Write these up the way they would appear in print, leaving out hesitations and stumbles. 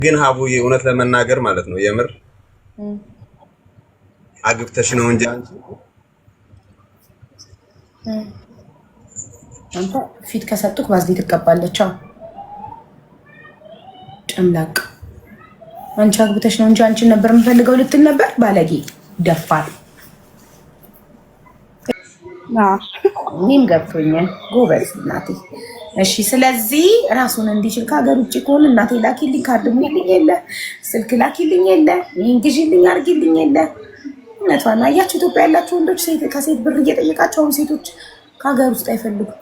ግን ሀቡዬ እውነት ለመናገር ማለት ነው የምር አግብተሽ ነው እንጂ አንተ ፊት ከሰጡክ ባዝሊ ትቀባለች። ጨምላቅ አንቺ አግብተሽ ነው እንጂ አንቺን ነበር የምፈልገው ልትል ነበር። ባለጌ ደፋር። እኔም ገብቶኛል። ጎበዝ እናቴ። እሺ ስለዚህ ራሱን እንዲችል ከሀገር ውጭ ከሆነ እናቴ ላኪልኝ፣ ካርድ ሙልኝ የለ ስልክ ላኪልኝ የለ ይህን ግዢልኝ አድርጊልኝ የለ። እውነቷን አያችሁ። ኢትዮጵያ ያላችሁ ወንዶች ከሴት ብር እየጠየቃቸው አሁን ሴቶች ከሀገር ውስጥ አይፈልጉም።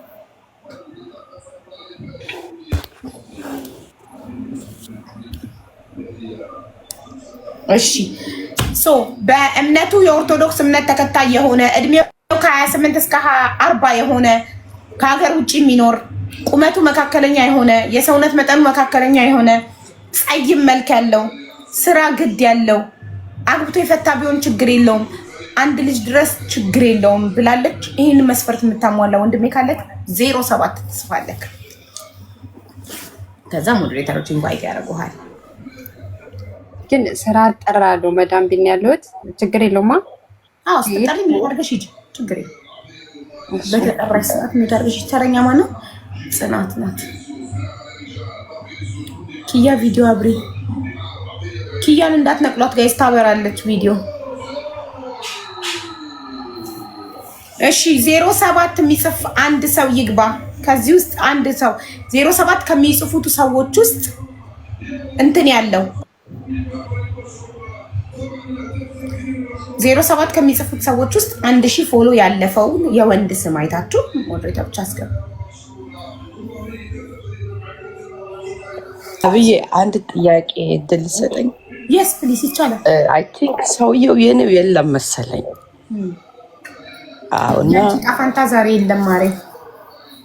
እሺ በእምነቱ የኦርቶዶክስ እምነት ተከታይ የሆነ እድሜው ከ28 እስከ 40 የሆነ ከሀገር ውጭ የሚኖር ቁመቱ መካከለኛ የሆነ የሰውነት መጠኑ መካከለኛ የሆነ ጸይም መልክ ያለው ስራ ግድ ያለው አግብቶ የፈታ ቢሆን ችግር የለውም አንድ ልጅ ድረስ ችግር የለውም ብላለች። ይህን መስፈርት የምታሟላ ወንድሜ ካለክ 07 ትጽፋለክ። ከዛ ሞዴሬተሮች ኢንቫይት ያደርጉሃል። ግን ስራ አጠራለሁ መዳም ቢን ያለሁት ችግር የለውማ። አዎ ስጠሪኝ አድርገሽ ሂጂ ችግር የለም። በተጠራሽ ሰዓት የሚታርግሽ ተረኛ ማነው? ጽናት ናት። ኪያ ቪዲዮ አብሪ። ኪያን እንዳትነቅሏት ጋይስ፣ ታበራለች ቪዲዮ። እሺ 07 የሚጽፍ አንድ ሰው ይግባ። ከዚህ ውስጥ አንድ ሰው 07 ከሚጽፉት ሰዎች ውስጥ እንትን ያለው 07 ከሚጽፉት ሰዎች ውስጥ 1000 ፎሎ ያለፈው የወንድ ስም አይታችሁ ሞዴሬተሮች አስገቡ። አብዬ አንድ ጥያቄ እድል ሰጠኝ። የስ ፕሊስ ይቻላል። አይ ቲንክ ሰውየው የኔው የለም መሰለኝ። አውና ፋንታ ዛሬ የለም ማሬ።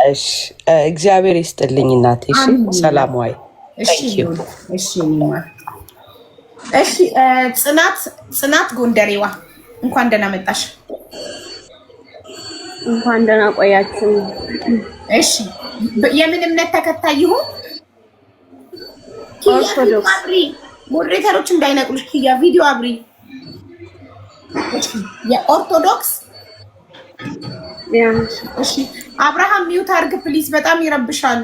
እሺ እግዚአብሔር ይስጥልኝ እናቴ። እሺ ሰላም ዋይ። እሺ እሺ ጽናት ጎንደሬዋ እንኳን ደህና መጣሽ። እንኳን ደህና ቆያችሁ። እሺ የምን እምነት ተከታይ ይሁን? ኦርቶዶክስ። ሞዴሬተሮች እንዳይነቅሉሽ ኪያ ቪዲዮ አብሪ። የኦርቶዶክስ እሺ አብርሃም ሚውት አድርግ ፕሊዝ፣ በጣም ይረብሻል።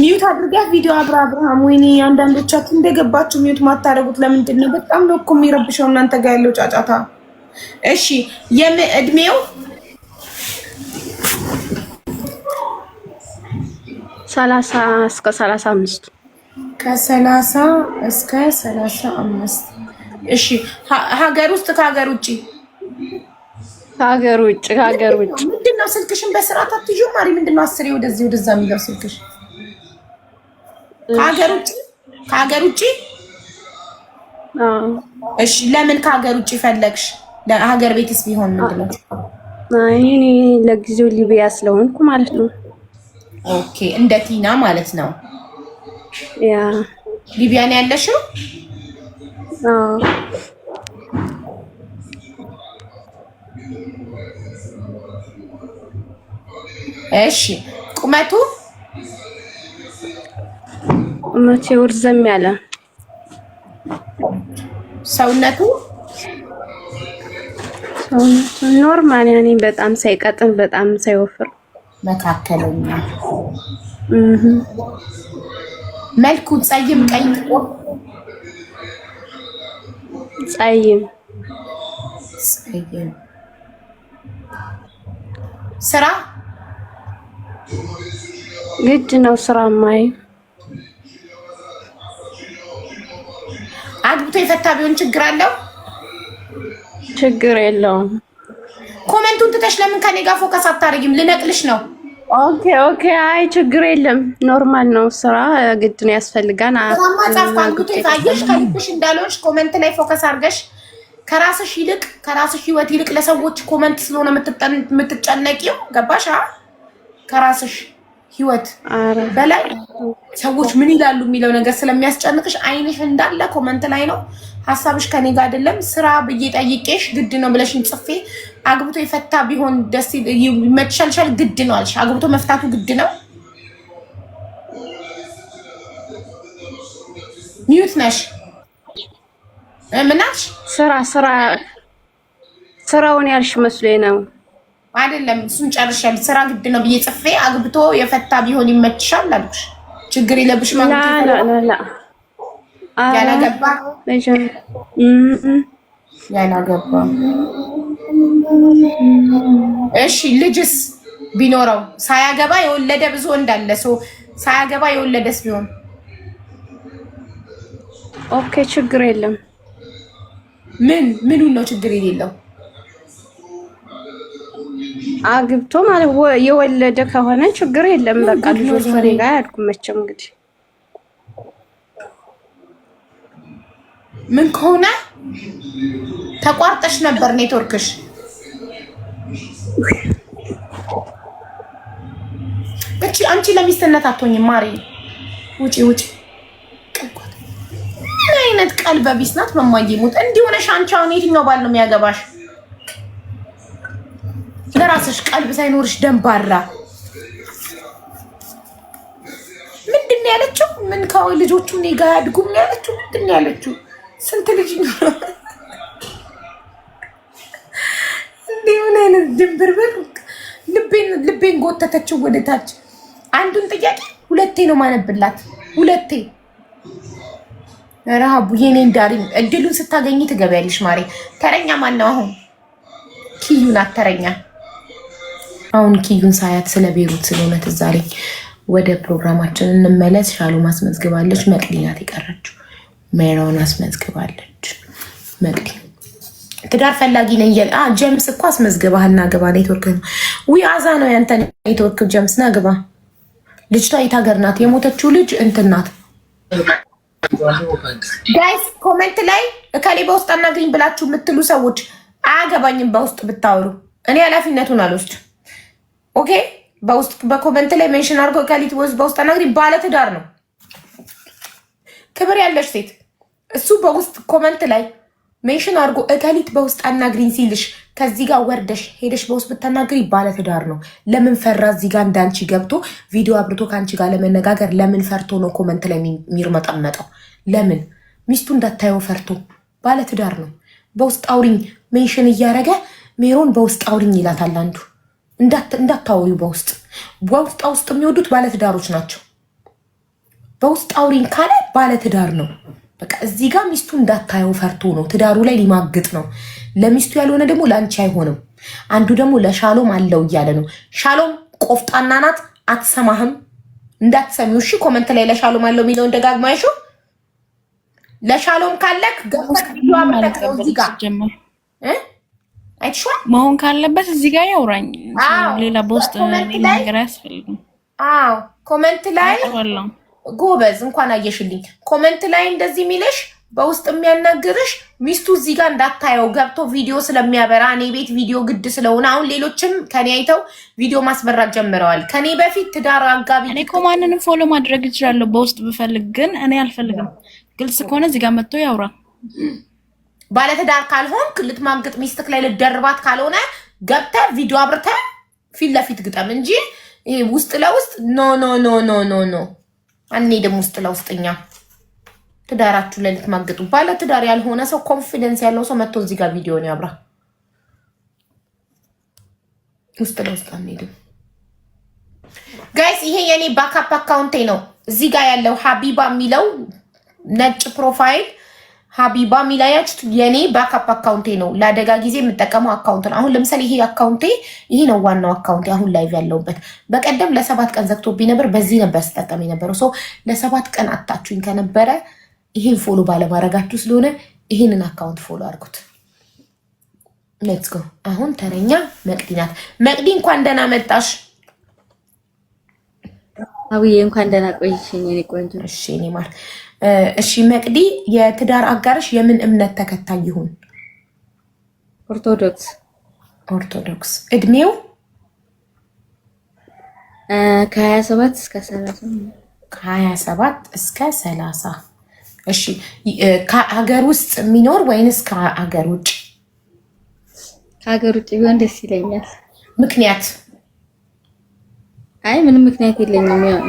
ሚውት አድርገህ ቪዲዮ አብርሃም። ወይኔ አንዳንዶቻችሁ እንደገባችሁ ሚውት ማታረጉት ለምንድን ነው? በጣም ነው እኮ የሚረብሸው እናንተ ጋር ያለው ጫጫታ። እሺ እድሜው 30 እስከ 35 ከ30 እስከ 35 እሺ ሀገር ውስጥ ከሀገር ውጪ? ከሀገር ውጭ። ከሀገር ውጭ። ምንድነው ስልክሽን በስርዓት አትይዥ ማሪ? ምንድነው አስሬ ወደዚህ ወደዛ የሚለው ስልክሽ? ከሀገር ውጪ? ከሀገር ውጪ? እሺ ለምን ከሀገር ውጪ ፈለግሽ? ለሀገር ቤትስ ቢሆን ምንድነው? እኔ ለጊዜው ሊቢያ ስለሆንኩ ማለት ነው። ኦኬ እንደ ቲና ማለት ነው። ያ ሊቢያ ነው ያለሽው? እሺ ቁመቱ ውርዘም ያለ። ሰውነቱ ኖርማል ያኔ በጣም ሳይቀጥን በጣም ሳይወፍር መካከለኛ። መልኩ ጸይም ቀይ ጥቁር? ጸይም። ስራ ግድ ነው ስራ ማይ። አግብቶ የፈታ ቢሆን ችግር አለው? ችግር የለውም። ኮሜንቱን ትተሽ ለምን ከኔ ጋር ፎከስ አታደርጊም? ልነቅልሽ ነው። ኦኬ አይ ችግር የለም ኖርማል ነው። ስራ ግድ ነው ያስፈልጋን። ማጻፍ አግብቶ የታየሽ ከልብሽ እንዳልሆንሽ ኮሜንት ላይ ፎከስ አድርገሽ ከራስሽ ይልቅ ከራስሽ ህይወት ይልቅ ለሰዎች ኮሜንት ስለሆነ የምትጨነቂው ገባሽ? ከራስሽ ህይወት በላይ ሰዎች ምን ይላሉ የሚለው ነገር ስለሚያስጨንቅሽ አይንሽ እንዳለ ኮሜንት ላይ ነው። ሀሳብሽ ከኔ ጋር አይደለም። ስራ ብዬ ጠይቄሽ ግድ ነው ብለሽኝ ጽፌ አግብቶ የፈታ ቢሆን ደስ ይመችሻል? ግድ ነው አልሽ? አግብቶ መፍታቱ ግድ ነው? ሚዩት ነሽ? ምናሽ? ስራውን ያልሽ መስሎኝ ነው። አይደለም እሱን ጨርሻለሁ። ስራ ግድ ነው ብዬ ጽፌ አግብቶ የፈታ ቢሆን ይመችሻል አልኩሽ። ችግር የለብሽ ማለት ላ ያላገባ ያላገባ። እሺ ልጅስ ቢኖረው ሳያገባ የወለደ ብዙ እንዳለ ሰው ሳያገባ የወለደስ ቢሆን ኦኬ ችግር የለም። ምኑን ነው ችግር የሌለው? አግብቶ ማለት የወለደ ከሆነ ችግር የለም። በቃ ልጆች ወሬ ጋር ያድጉ መቼም እንግዲህ ምን ከሆነ ተቋርጠሽ ነበር ኔትወርክሽ። እቺ አንቺ ለሚስትነት አትሆኝም ማሪ። ውጪ ውጪ። ምን አይነት ቀልበ ቢስ ናት መማየሙት። እንዲህ ሆነሽ አንቺ አሁን የትኛው ባል ነው የሚያገባሽ? ለራስሽ ቀልብ ሳይኖርሽ ደንባራ። ምንድን ነው ያለችው? ምን ካው ልጆቹ እኔ ጋር ያድጉም ነው ያለችው? ምንድን ነው ያለችው? ስንት ልጅ ነው እንዴ? ምን አይነት ድንብርብር። ልቤን ጎተተችው ወደታች። አንዱን ጥያቄ ሁለቴ ነው ማነብላት፣ ሁለቴ። ረሃቡ የኔን ዳሪ። እድሉን ስታገኝ ትገቢያለሽ ማሬ። ተረኛ ማን ነው አሁን? ኪዩ ናት ተረኛ። አሁን ኪዩን ሳያት ስለ ቤሩት ስለሆነ ትዝ አለኝ። ወደ ፕሮግራማችን እንመለስ። ሻሎም አስመዝግባለች። መቅዲ ናት የቀረችው። ሜሮን አስመዝግባለች። መቅዲ ትዳር ፈላጊ ነኝ። ጀምስ እኮ አስመዝግባሃል። ና ግባ። ኔትወርክ ነው አዛ ነው ያንተ ኔትወርክ። ጀምስ ና ግባ። ልጅቷ የት ሀገር ናት? የሞተችው ልጅ እንትን ናት። ጋይስ ኮሜንት ላይ እከሌ በውስጥ አናግሪኝ ብላችሁ የምትሉ ሰዎች አያገባኝም። በውስጥ ብታወሩ እኔ ኃላፊነቱን አልወስድ። ኦኬ በውስጥ በኮሜንት ላይ ሜንሽን አድርጎ እከሊት በውስጥ አናግሪኝ። ባለትዳር ነው፣ ክብር ያለሽ ሴት። እሱ በውስጥ ኮሜንት ላይ ሜንሽን አድርጎ እከሊት በውስጥ አናግሪኝ ሲልሽ ከዚህ ጋር ወርደሽ ሄደሽ በውስጥ ብታናግሪ ባለትዳር ነው። ለምን ፈራ? እዚህ ጋር እንዳንቺ ገብቶ ቪዲዮ አብርቶ ከአንቺ ጋር ለመነጋገር ለምን ፈርቶ ነው ኮመንት ላይ የሚርመጠመጠው? ለምን ሚስቱ እንዳታየው ፈርቶ? ባለትዳር ነው። በውስጥ አውሪኝ ሜንሽን እያደረገ ሜሮን በውስጥ አውሪኝ ይላታል አንዱ። እንዳታወሪው በውስጥ ውስጥ የሚወዱት ባለትዳሮች ናቸው። በውስጥ አውሪኝ ካለ ባለትዳር ነው። በቃ እዚህ ጋር ሚስቱ እንዳታየው ፈርቶ ነው። ትዳሩ ላይ ሊማግጥ ነው። ለሚስቱ ያልሆነ ደግሞ ለአንቺ አይሆንም። አንዱ ደግሞ ለሻሎም አለው እያለ ነው። ሻሎም ቆፍጣና ናት፣ አትሰማህም። እንዳትሰሚው እሺ። ኮመንት ላይ ለሻሎም አለው የሚለውን ደጋግማ ይሹ። ለሻሎም ካለክ መሆን ካለበት እዚህ ጋር ያውራኝ። ሌላ በውስጥ ነገር አያስፈልግም። አዎ ኮመንት ላይ ጎበዝ እንኳን አየሽልኝ። ኮመንት ላይ እንደዚህ የሚልሽ በውስጥ የሚያናግርሽ ሚስቱ እዚህ ጋር እንዳታየው ገብቶ ቪዲዮ ስለሚያበራ እኔ ቤት ቪዲዮ ግድ ስለሆነ አሁን ሌሎችም ከኔ አይተው ቪዲዮ ማስበራት ጀምረዋል። ከኔ በፊት ትዳር አጋቢ እኔ እኮ ማንንም ፎሎ ማድረግ እችላለሁ በውስጥ ብፈልግ፣ ግን እኔ አልፈልግም። ግልጽ ከሆነ እዚህ ጋር መጥቶ ያውራ። ባለትዳር ካልሆንክ ልትማግጥ ሚስትክ ላይ ልደርባት ካልሆነ ገብተህ ቪዲዮ አብርተህ ፊት ለፊት ግጠም እንጂ ውስጥ ለውስጥ ኖ ኖ ኖ ኖ ኖ ኖ አንሄድም። ውስጥ ለውስጥኛ ትዳራችሁ ላይ ልትማግጡ። ባለትዳር ያልሆነ ሰው ኮንፊደንስ ያለው ሰው መጥቶ እዚህ ጋር ቪዲዮን ያብራ። ውስጥ ለውስጥ አንሄድም ጋይስ። ይሄ የኔ ባካፕ አካውንቴ ነው። እዚህ ጋር ያለው ሀቢባ የሚለው ነጭ ፕሮፋይል ሀቢባ ሚላያችሁ የኔ ባካፕ አካውንቴ ነው። ለአደጋ ጊዜ የምጠቀመው አካውንት ነው። አሁን ለምሳሌ ይሄ አካውንቴ ይሄ ነው ዋናው አካውንቴ አሁን ላይቭ ያለውበት። በቀደም ለ7 ቀን ዘግቶብኝ ነበር። በዚህ ነበር ስጠቀም የነበረው። ሰው ለ7 ቀን አታችሁኝ ከነበረ ይሄን ፎሎ ባለማድረጋችሁ ስለሆነ ይሄንን አካውንት ፎሎ አድርጉት። ሌትስ ጎ። አሁን ተረኛ መቅዲ ናት። መቅዲ እንኳን ደህና መጣሽ። አብዬ እንኳን ደህና ቆይሽኝ የኔ ቆንጆ። እሺ እኔ ማለት እሺ መቅዲ፣ የትዳር አጋርሽ የምን እምነት ተከታይ ይሁን? ኦርቶዶክስ። ኦርቶዶክስ። እድሜው ከ27 እስከ 30። ከ27 እስከ 30። እሺ ከሀገር ውስጥ የሚኖር ወይንስ ከሀገር ውጭ? ከሀገር ውጭ ቢሆን ደስ ይለኛል። ምክንያት? አይ ምንም ምክንያት የለኝም። ያው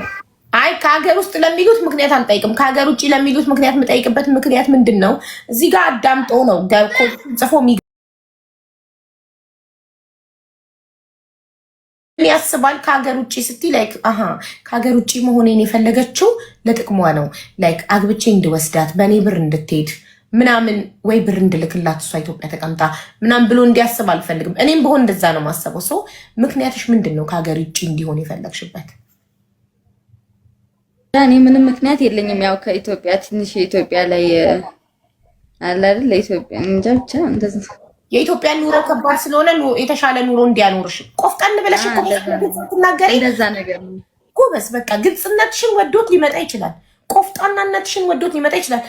አይ ከሀገር ውስጥ ለሚሉት ምክንያት አንጠይቅም። ከሀገር ውጭ ለሚሉት ምክንያት የምጠይቅበት ምክንያት ምንድን ነው? እዚህ ጋር አዳምጦ ነው ጽፎ ያስባል። ከሀገር ውጭ ስትይ ላይክ ከሀገር ውጭ መሆኔን የፈለገችው ለጥቅሟ ነው። ላይክ አግብቼ እንድወስዳት በእኔ ብር እንድትሄድ ምናምን ወይ ብር እንድልክላት እሷ ኢትዮጵያ ተቀምጣ ምናምን ብሎ እንዲያስብ አልፈልግም። እኔም በሆን እንደዛ ነው ማሰበው። ሰው ምክንያትሽ ምንድን ነው ከሀገር ውጭ እንዲሆን የፈለግሽበት? እኔ ምንም ምክንያት የለኝም። ያው ከኢትዮጵያ ትንሽ የኢትዮጵያ ላይ አለ አይደል? ለኢትዮጵያ እንጃ ብቻ እንደዚህ የኢትዮጵያ ኑሮ ከባድ ስለሆነ የተሻለ ኑሮ እንዲያኖርሽ ቆፍጠን ብለሽ እኮ ትናገሪ። እንደዛ ነገር ነው ጎበዝ። በቃ ግልጽነትሽን ወዶት ሊመጣ ይችላል። ቆፍጣናነትሽን ወዶት ሊመጣ ይችላል።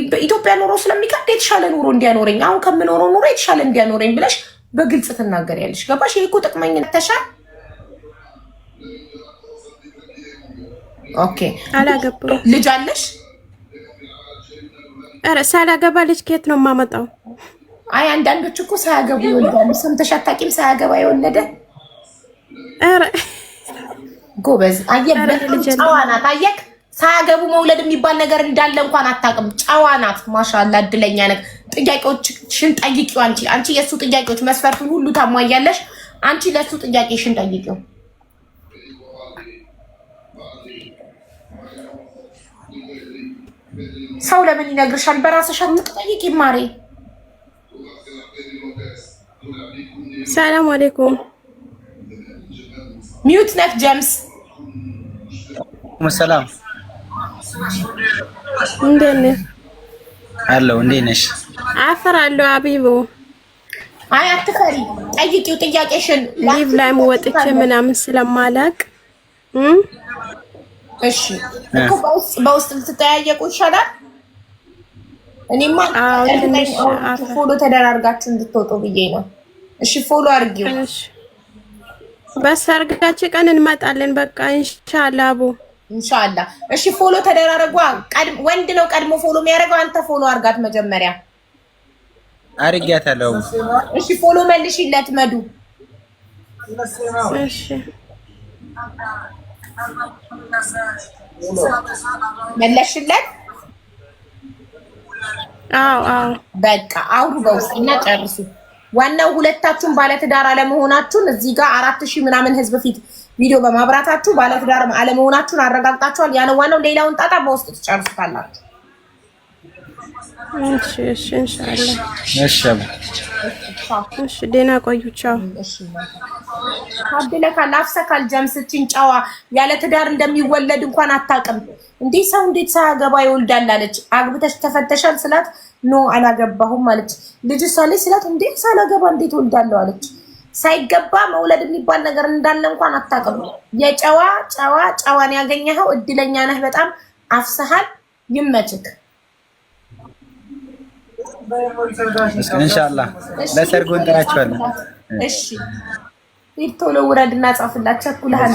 በኢትዮጵያ ኑሮ ስለሚከብድ የተሻለ ኑሮ እንዲያኖረኝ አሁን ከምኖረው ኑሮ የተሻለ እንዲያኖረኝ ብለሽ በግልጽ ትናገሪያለሽ። ገባሽ? ይሄ እኮ ጥቅመኝነት ተሻል። ኦኬ አላገባም። ልጅ አለሽ? ኧረ ሳላገባ ልጅ ከየት ነው የማመጣው? አይ አንዳንዶች እኮ ሳያገቡ ይወልዳሉ። ሰምተሽ አታውቂም? ሳያገባ የወለደ ኧረ ጎበዝ። አየህ ጨዋ ናት። አየህ ሳያገቡ መውለድ የሚባል ነገር እንዳለ እንኳን አታውቅም። ጨዋ ናት። ማሻአላ እድለኛ ነህ። ጥያቄዎችሽን ጠይቂው። አንቺ የእሱ ጥያቄዎች መስፈርቱን ሁሉ ታሟያለሽ። አንቺ ለእሱ ጥያቄሽን ጠይቂው። ሰው ለምን ይነግርሻል? በራስሽ አትጠይቂ ማሬ። ሰላም አለይኩም። ሚዩት ነክ ጀምስ። ሰላም እንዴት ነህ? አለው እንዴት ነሽ? አፈራለሁ አቢቡ። አይ አትፈሪ፣ ጠይቂው ጥያቄሽን። ሊቭ ላይ ወጥቼ ምናምን ስለማላቅ እሺ እኮ በውስጥ ልትጠያየቁ ይሻላል። እኔማ ትንሽ ፎሎ ተደራርጋችሁ እንድትወጡ ብዬ ነው። እሺ ፎሎ አድርጊው። እሺ በሰርጋችን ቀን እንመጣለን። በቃ ኢንሻአላህ አቡ ኢንሻአላህ። እሺ ፎሎ ተደራረጉ። ወንድ ነው ቀድሞ ፎሎ የሚያደርገው። አንተ ፎሎ አድርጋት መጀመሪያ። አድርጊያታለሁ። እሺ ፎሎ መልሽለት መዱ። እሺ መለሽለት? አዎ በቃ አውሩ በውስጥ እና ጨርሱ። ዋናው ሁለታችሁም ባለትዳር አለመሆናችሁን እዚህ ጋር 4000 ምናምን ህዝብ ፊት ቪዲዮ በማብራታችሁ ባለትዳር አለመሆናችሁን አረጋግጣችኋል። ያ ነው ዋናው። ሌላውን ጣጣ በውስጥ ትጨርሱታላችሁ። እሺ ኢንሻአላህ። እሺ ደህና ቆዩ። ቻው። ታድለካል። አፍሰካል። ጀምስችን ጨዋ ያለ ትዳር እንደሚወለድ እንኳን አታውቅም እንዴ? ሰው እንዴት ሳያገባ ይወልዳል አለች። አግብተሽ ተፈተሻል ስላት ኖ አላገባሁም አለች። ልጅ ሳለች ስላት እንዴ ሳላገባ እንዴት ወልዳለሁ አለች። ሳይገባ መውለድ የሚባል ነገር እንዳለ እንኳን አታውቅም። ጨዋን ያገኘኸው እድለኛ ነህ በጣም። አፍሰሃል። ይመችክ። ኢንሻአላህ ለሰርጉ እንጠራችኋለን። እሺ ሂድ ቶሎ ውረድና ጻፍላት። ቸኩለሃል።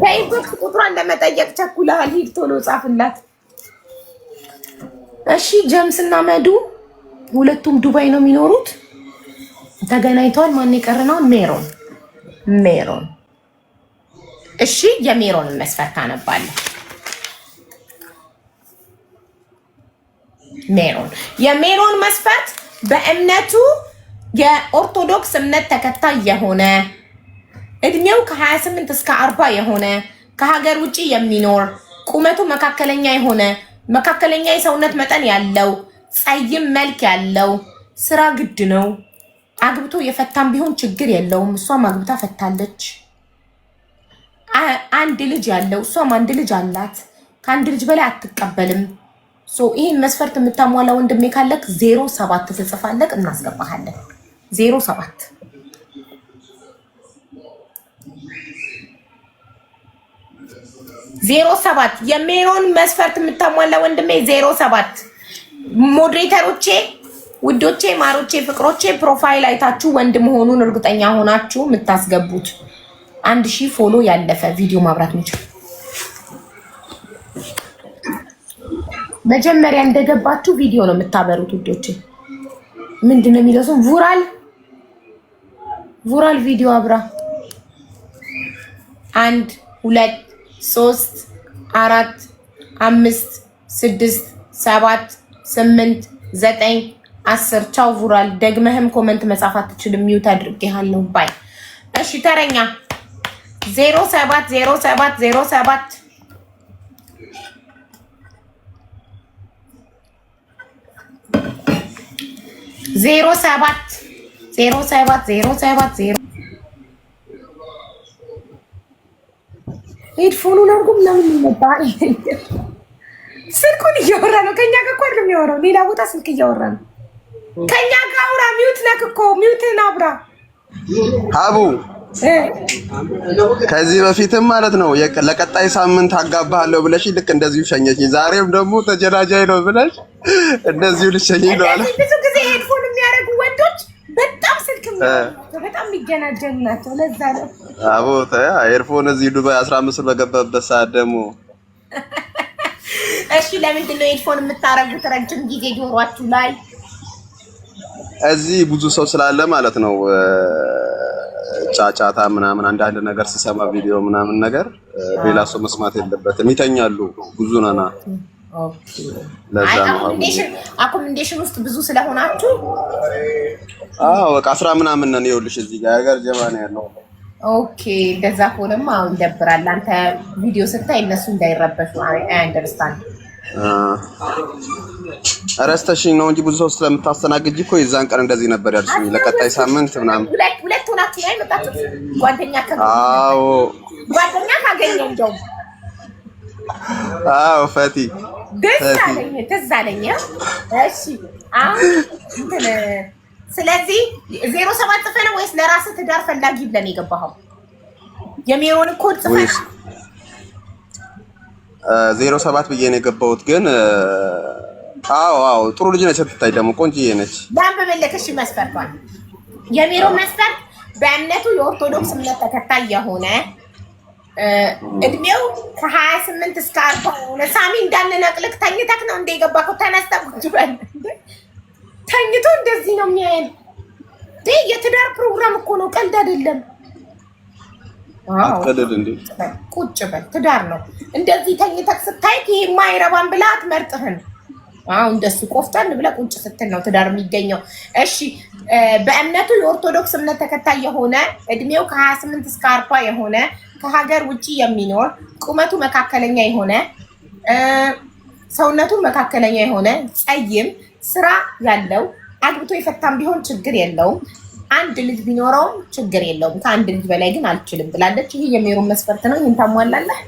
በኢንቦክስ ቁጥሯን ለመጠየቅ ቸኩለሃል። ሂድ ቶሎ ጻፍላት። እሺ ጀምስና መዱ ሁለቱም ዱባይ ነው የሚኖሩት። ተገናኝተዋል። ማን የቀረነው? ሜሮን። እሺ የሜሮንን መስፈርት አነባለሁ። የሜሮን መስፈርት በእምነቱ የኦርቶዶክስ እምነት ተከታይ የሆነ እድሜው ከ28 እስከ 40 የሆነ ከሀገር ውጪ የሚኖር ቁመቱ መካከለኛ የሆነ መካከለኛ የሰውነት መጠን ያለው ጸይም መልክ ያለው ስራ ግድ ነው። አግብቶ የፈታም ቢሆን ችግር የለውም። እሷም አግብታ ፈታለች። አንድ ልጅ ያለው እሷም አንድ ልጅ አላት። ከአንድ ልጅ በላይ አትቀበልም። ይህን መስፈርት የምታሟላ ወንድሜ ካለክ 07 ትጽፋለክ፣ እናስገባሃለን። 07 የሜሮን መስፈርት የምታሟላ ወንድሜ 07። ሞዴሬተሮቼ፣ ውዶቼ፣ ማሮቼ፣ ፍቅሮቼ ፕሮፋይል አይታችሁ ወንድ መሆኑን እርግጠኛ ሆናችሁ የምታስገቡት 1000 ፎሎ ያለፈ ቪዲዮ ማብራት የሚችል መጀመሪያ እንደገባችሁ ቪዲዮ ነው የምታበሩት ውዶቼ። ምንድነው የሚለው ሰው ቡራል ቪዲዮ አብራ 1 2 3 4 5 6 7 8 9 10 ቻው ቡራል። ደግመህም ኮመንት መጻፍ አትችልም፣ ሚውት አድርጌሃለሁ ባይ። እሺ ተረኛ 07 07 07 07 ሄድፎኑን አድርጎ ምናምን ይመጣል። ስልኩን እያወራ ነው። ከኛ ጋር እኮ አይደለም የሚያወራው፣ ሌላ ቦታ ስልክ እያወራ ነው። ከኛ ጋር አውራ። ሚውት ነክ እኮ ሚውትን አብራ። ሀቡ ከዚህ በፊትም ማለት ነው ለቀጣይ ሳምንት አጋባሃለሁ ብለሽ ልክ እንደዚሁ ሸኘችኝ። ዛሬም ደግሞ ተጀናጃይ ነው ብለሽ እንደዚሁ ልሸኘኝ ነው አለ። ብዙ ጊዜ ሄድፎን የሚያደርጉ ወንዶች በጣም ስልክ በጣም የሚገናጀኑ ናቸው። ለዛ ነው አቦ ኤርፎን እዚህ ዱባይ 15 ብር በገባበት ሰዓት ደግሞ እሺ ለምንድን ነው ሄድፎን የምታረጉት ረጅም ጊዜ ጆሮአችሁ ላይ? እዚህ ብዙ ሰው ስላለ ማለት ነው ጫጫታ ምናምን አንዳንድ ነገር ሲሰማ ቪዲዮ ምናምን ነገር ሌላ ሰው መስማት የለበትም። ይተኛሉ ብዙ ነና። ኦኬ ለዛ ነው አኮሞዴሽን ውስጥ ብዙ ስለሆናችሁ በቃ 10 ምናምን ነን። ይኸውልሽ እዚህ ጋር ሀገር ጀማ ነው ያለው። ኦኬ እንደዛ ከሆነማ ይደብራል። አንተ ቪዲዮ ስታይ እነሱ እንዳይረበሹ አይ አንደርስታንድ። አረስተሽኝ ነው እንጂ ብዙ ሰው ስለምታስተናግጂ እኮ የዛን ቀን እንደዚህ ነበር ያልሽኝ። ለቀጣይ ሳምንት ምናምን ሁለት ሆናችሁ ላይ መጣችሁ ጓደኛ ጓደኛ ካገኘ እንደው ፈቲ ደስ አለኝ። እሺ አሁን እንትን ስለዚህ 07 ጽፈህ ነው ወይስ ለራስህ ትዳር ፈላጊ ብለን የገባኸው? የሜሮን ኮድ ጽፈህ 07 ብዬ ነው የገባሁት። ግን ጥሩ ልጅ ነች፣ ስትታይ ደግሞ ቆንጆዬ ነች። በመለከሽ መስፈርቷል። የሜሮን መስፈርት በእምነቱ የኦርቶዶክስ እምነት ተከታይ የሆነ እድሜው ከ28 እስከ 40 የሆነ ሳሚ እንዳንነቅልክ ተኝተክ ነው እንደ የገባከው። ተነስተህ ቁጭ በል። ተኝቶ እንደዚህ ነው የሚያየን። የትዳር ፕሮግራም እኮ ነው፣ ቀልድ አይደለም። አትቀልድ እንዴ! ቁጭ በል፣ ትዳር ነው። እንደዚህ ተኝተክ ስታይ ይሄ ማይረባን ብላ አትመርጥህን። እንደሱ ቆፍጠን ብለህ ቁጭ ስትል ነው ትዳር የሚገኘው። እሺ በእምነቱ የኦርቶዶክስ እምነት ተከታይ የሆነ እድሜው ከ28 እስከ 40 የሆነ ከሀገር ውጪ የሚኖር ቁመቱ መካከለኛ የሆነ ሰውነቱ መካከለኛ የሆነ ጸይም ስራ ያለው አግብቶ የፈታም ቢሆን ችግር የለውም። አንድ ልጅ ቢኖረውም ችግር የለውም። ከአንድ ልጅ በላይ ግን አልችልም ብላለች። ይሄ የሜሮን መስፈርት ነው። ይሄን ታሟላለህ?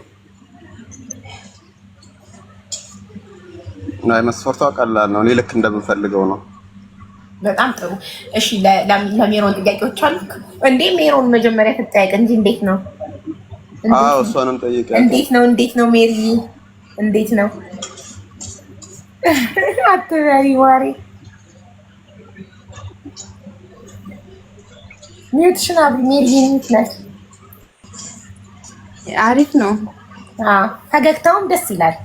መስፈርቷ ቀላል ነው። እኔ ልክ እንደምፈልገው ነው። በጣም ጥሩ። እሺ ለሜሮን ጥያቄዎች አሉ እንዴ? ሜሮን መጀመሪያ ትጠይቅ እንጂ እንዴት ነው? እሷንም ጠይቀ። እንዴት ነው ሜሪ? እንዴት ነው? አትበሪ ወሬ። ሚውትሽን አብሪ ሜሪ። ሚውት ነሽ። አሪፍ ነው። ፈገግታውም ደስ ይላል።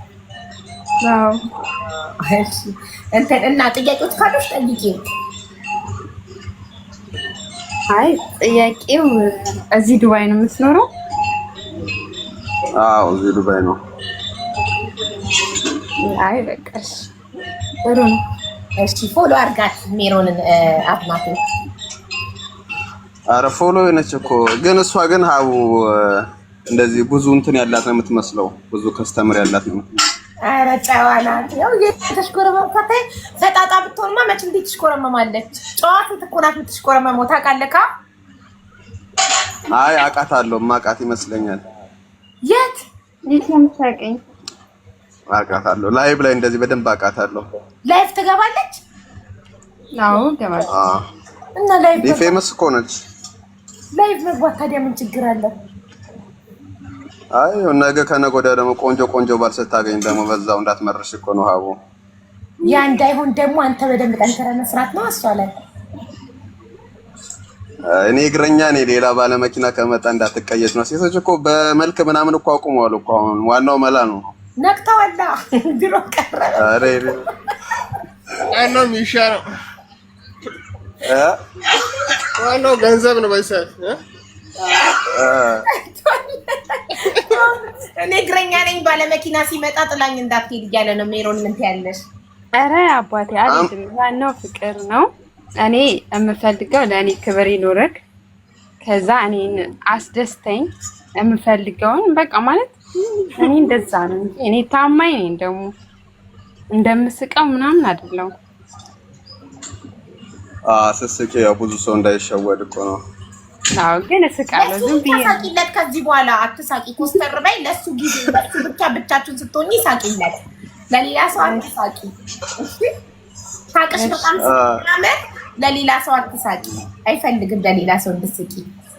እሺ እና ጥያቄዎች ካሉሽ ጠይቂ። አይ ጥያቄው እዚህ ዱባይ ነው የምትኖረው? እዚህ ዱባይ ነው። አይ በቃሽ፣ ጥሩ ነው። እሺ ፎሎ አድርጋት ሜሮንን አጥናቱ። አረ ፎሎ ነች እኮ ግን እሷ ግን ሀቡ እንደዚህ ብዙ እንትን ያላት ነው የምትመስለው። ብዙ ከስተምር ያላት ነው። አረ ጨዋ ናት። ያው የተሽኮረመመ ፈጣጣ ብትሆንማ መች እንዴት ትሽኮረመማለች? ጨዋታ እኮ ናት የምትሽኮረመመው። ታውቃለህ? አይ አውቃታለሁ። ማውቃት ይመስለኛል። የት ነው የምታውቀኝ? አውቃታለሁ። ላይቭ ላይ እንደዚህ በደንብ አውቃታለሁ። ላይቭ ትገባለች? አዎ ገባለች። እና ላይቭ ፌመስ እኮ ነች። ላይቭ መግባት ታዲያ ምን ችግር አለ? አይ ነገ ከነገ ወዲያ ደግሞ ቆንጆ ባል ስታገኝ ደግሞ በዛው እንዳትመርሽ እኮ ነው ሀቡ። ያ እንዳይሆን ደግሞ አንተ በደንብ ጠንክረህ መስራት ነው። እሷ ላይ እኔ እግረኛ ነኝ። ሌላ ባለ መኪና ከመጣ እንዳትቀየስ ነው። ሴቶች እኮ በመልክ ምናምን እኮ አቁመዋል እኮ። አሁን ዋናው መላ ነው። ነቅተዋላ ድሮ ቀረ። አሬ ዋናው የሚሻለው ዋናው ገንዘብ ነው። በይሰት እኔ እግረኛ ነኝ ባለመኪና ሲመጣ ጥላኝ እንዳትሄድ እያለ ነው። ሜሮን ምን ትያለሽ? ኧረ አባቴ አልሄድም። ዋናው ፍቅር ነው። እኔ የምፈልገው ለእኔ ክብር ይኖርክ፣ ከዛ እኔን አስደስተኝ የምፈልገውን በቃ ማለት እኔ እንደዛ ነው እንጂ እኔ ታማኝ ነኝ። ደግሞ እንደምስቀው ምናምን አይደለም። ስስቄ ያው ብዙ ሰው እንዳይሸወድ እኮ ነው። አዎ ግን እስቃለሁ። ዝም ብዬ ሳቂለት። ከዚህ በኋላ አትሳቂ፣ ኮስተር በይ። ለሱ ጊዜ ለሱ ብቻችሁን ስትሆኚ ሳቂለት፣ ለሌላ ሰው አትሳቂ። እሺ ሳቅሽ በጣም ስለሚያምር ለሌላ ሰው አትሳቂ። አይፈልግም ለሌላ ሰው እንድትስቂ።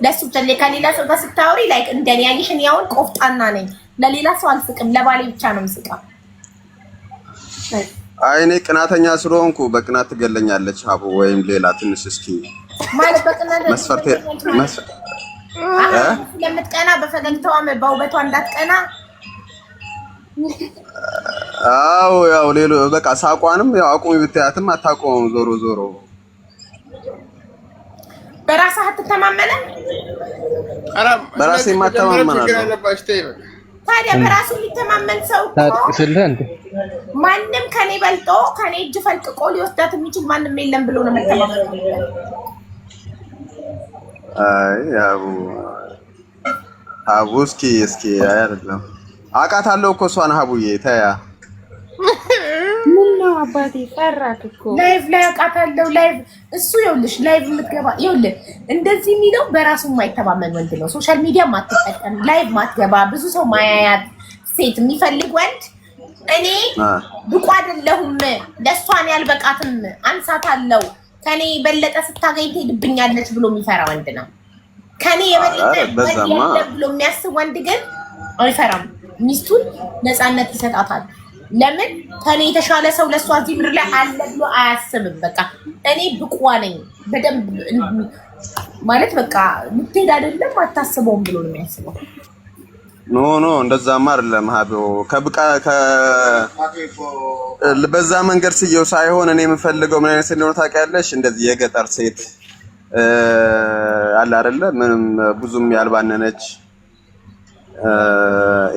ለሱ ከሌላ ሰው ጋር ስታወሪ ላይክ እንደኔ ያንሽን ያውን ቆፍጣና ነኝ። ለሌላ ሰው አልስቅም፣ ለባሌ ብቻ ነው የምስቀው። አይ እኔ ቅናተኛ ስለሆንኩ በቅናት ትገለኛለች ሀቡ ወይም ሌላ ትንሽ እስኪ ማለት በቅናት መስፈርቴ ለምትቀና በፈገግታዋ በውበቷ እንዳትቀና። አዎ ያው ሌሎ በቃ ሳቋንም ያው አቁሚ ብታያትም አታቆም። ዞሮ ዞሮ በራስህ አትተማመንም? በራሴ ማተማመናለሁ። ታዲያ በራሱ የሚተማመን ሰው ማንም ከኔ በልጦ ከኔ እጅ ፈልቅቆ ሊወስዳት የሚችል ማንም የለም ብሎ ነው መተማመን። አይ ሀቡ እስኪ አይደለም አውቃታለሁ እኮ እሷን ሀቡዬ ተያ ምን ነው አባቴ ፈራክ እኮ ላይቭ ላይ አውቃታለሁ። ላይቭ እሱ ይኸውልሽ ላይቭ የምትገባ ይኸውልህ እንደዚህ የሚለው በራሱ የማይተማመን ወንድ ነው። ሶሻል ሚዲያ ማትጠቀም ላይቭ ማትገባ ብዙ ሰው ማያያት ሴት የሚፈልግ ወንድ እኔ ብቁ አይደለሁም ለእሷን ያልበቃትም አንሳታለሁ ከኔ የበለጠ ስታገኝ ትሄድብኛለች ብሎ የሚፈራ ወንድ ነው። ከኔ የበለጠ ብሎ የሚያስብ ወንድ ግን አይፈራም። ሚስቱን ነፃነት ይሰጣታል። ለምን ከኔ የተሻለ ሰው ለሷ እዚህ ምድር ላይ አለ ብሎ አያስብም። በቃ እኔ ብቁ ነኝ በደንብ ማለት በቃ ልትሄድ አይደለም አታስበውም ብሎ ነው የሚያስበው። ኖ እንደዛማ አይደለም ሀቡ በዛ መንገድ ስየው ሳይሆን እኔ የምፈልገው ምን አይነት እንደሆነ ታውቂያለሽ? እንደዚህ የገጠር ሴት አለ አይደለ? ምንም ብዙም ያልባነነች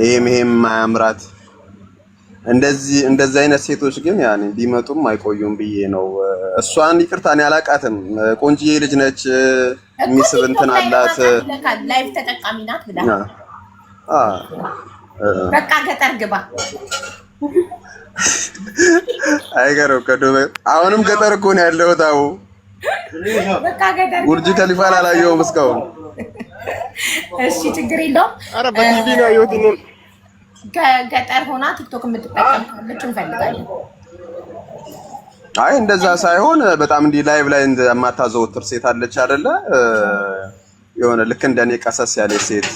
ይሄም ማያምራት እንደዚህ አይነት ሴቶች ግን ያኔ ቢመጡም አይቆዩም ብዬ ነው። እሷን ይቅርታ እኔ አላውቃትም። ቆንጂዬ ልጅ ነች፣ የሚስብ እንትን አላት። ላይፍ ተጠቃሚ ናት ብላ በቃ ገጠር ግባ አይገርም። አሁንም ገጠር እኮ ነው ያለሁት። አዎ በቃ ገጠር ቡርጅ ከሊፋን አላየሁም እስካሁን። እሺ ችግር የለውም። ኧረ በቲቪ ነው ያየሁት። ከገጠር ሆና ቲክቶክ የምትጠቀም ካለች እንፈልጋለን። አይ እንደዛ ሳይሆን በጣም እንዲህ ላይቭ ላይ እንደማታዘወትር ሴት አለች አይደለ? የሆነ ልክ እንደኔ ቀሰስ ያለች ሴት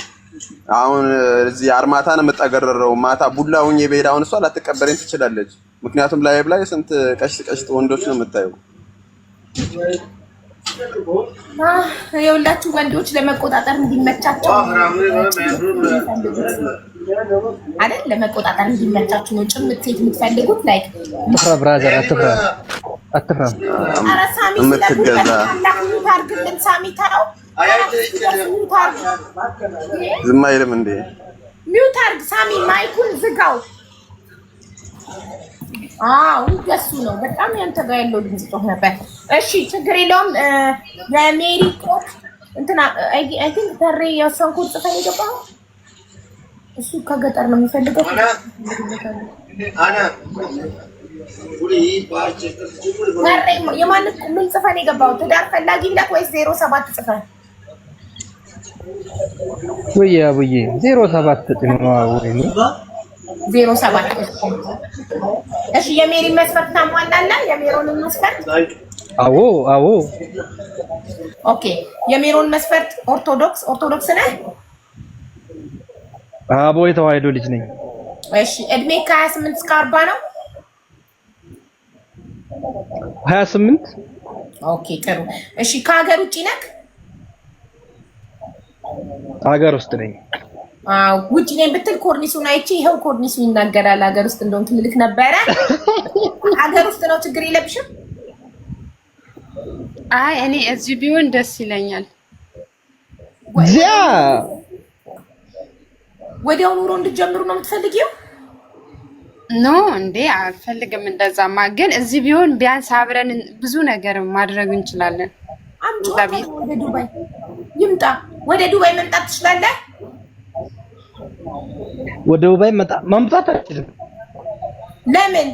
አሁን እዚህ አርማታን የምጠገረረው ማታ ቡላውኝ የበሄድ አሁን እሷ ላትቀበረኝ ትችላለች። ምክንያቱም ላይቭ ላይ ስንት ቀሽት ወንዶች ነው የምታየው። የሁላችሁ ወንዶች ለመቆጣጠር እንዲመቻቸው አይደል? ለመቆጣጠር እንዲመቻችሁ ነው ጭምት ሴት የምትፈልጉት። ላይክ አትፍራ ብራዘር፣ አትፍራ። ኧረ ሳሚ የምትገዛ ታርግልን ሳሚ ታው ዝም አይልም እንዴ? ሚውት አርግ ሳሚ፣ ማይኩን ዝጋው። አዎ ገሱ ነው። በጣም ያንተ ጋር ያለው ድምጽ ጮህ ነበር። እሺ ችግር የለውም። የሜሪ ኮት እንትና አይ ቲንክ ተሬ ያሳን ኮት ጽፈን የገባው እሱ ከገጠር ነው የሚፈልገው። የማን ምን ጽፈን የገባው? ትዳር ፈላጊ ብለህ ወይስ 07 ጽፈን? ወይ አቡዬ 07 ነው ወይ ነው 07። እሺ የሜሪ መስፈርት ታሟላለህ? የሜሮንን መስፈርት? አዎ። ኦኬ የሜሮን መስፈርት ኦርቶዶክስ ነህ? አቦ የተዋህዶ ልጅ ነኝ። እሺ እድሜ ከ28 እስከ 40 ነው? 28። ኦኬ ጥሩ። እሺ ከሀገር ውጪ ነህ? ሀገር ውስጥ ነኝ። ውጭ ነኝ ብትል ኮርኒሱን አይቼ ይኸው ኮርኒሱ ይናገራል። ሀገር ውስጥ እንደውም ትልልክ ነበረ። ሀገር ውስጥ ነው ችግር የለብሽም? አይ እኔ እዚህ ቢሆን ደስ ይለኛል። ወዲያው ኑሮ እንድትጀምሩ ነው የምትፈልጊው? ኖ እንዴ አልፈልግም። እንደዛማ ግን እዚህ ቢሆን ቢያንስ አብረን ብዙ ነገር ማድረግ እንችላለን። ወደ ዱባይ ይምጣ። ወደ ዱባይ መምጣት ትችላለህ? ወደ ዱባይ መምጣት አልችልም። ለምን?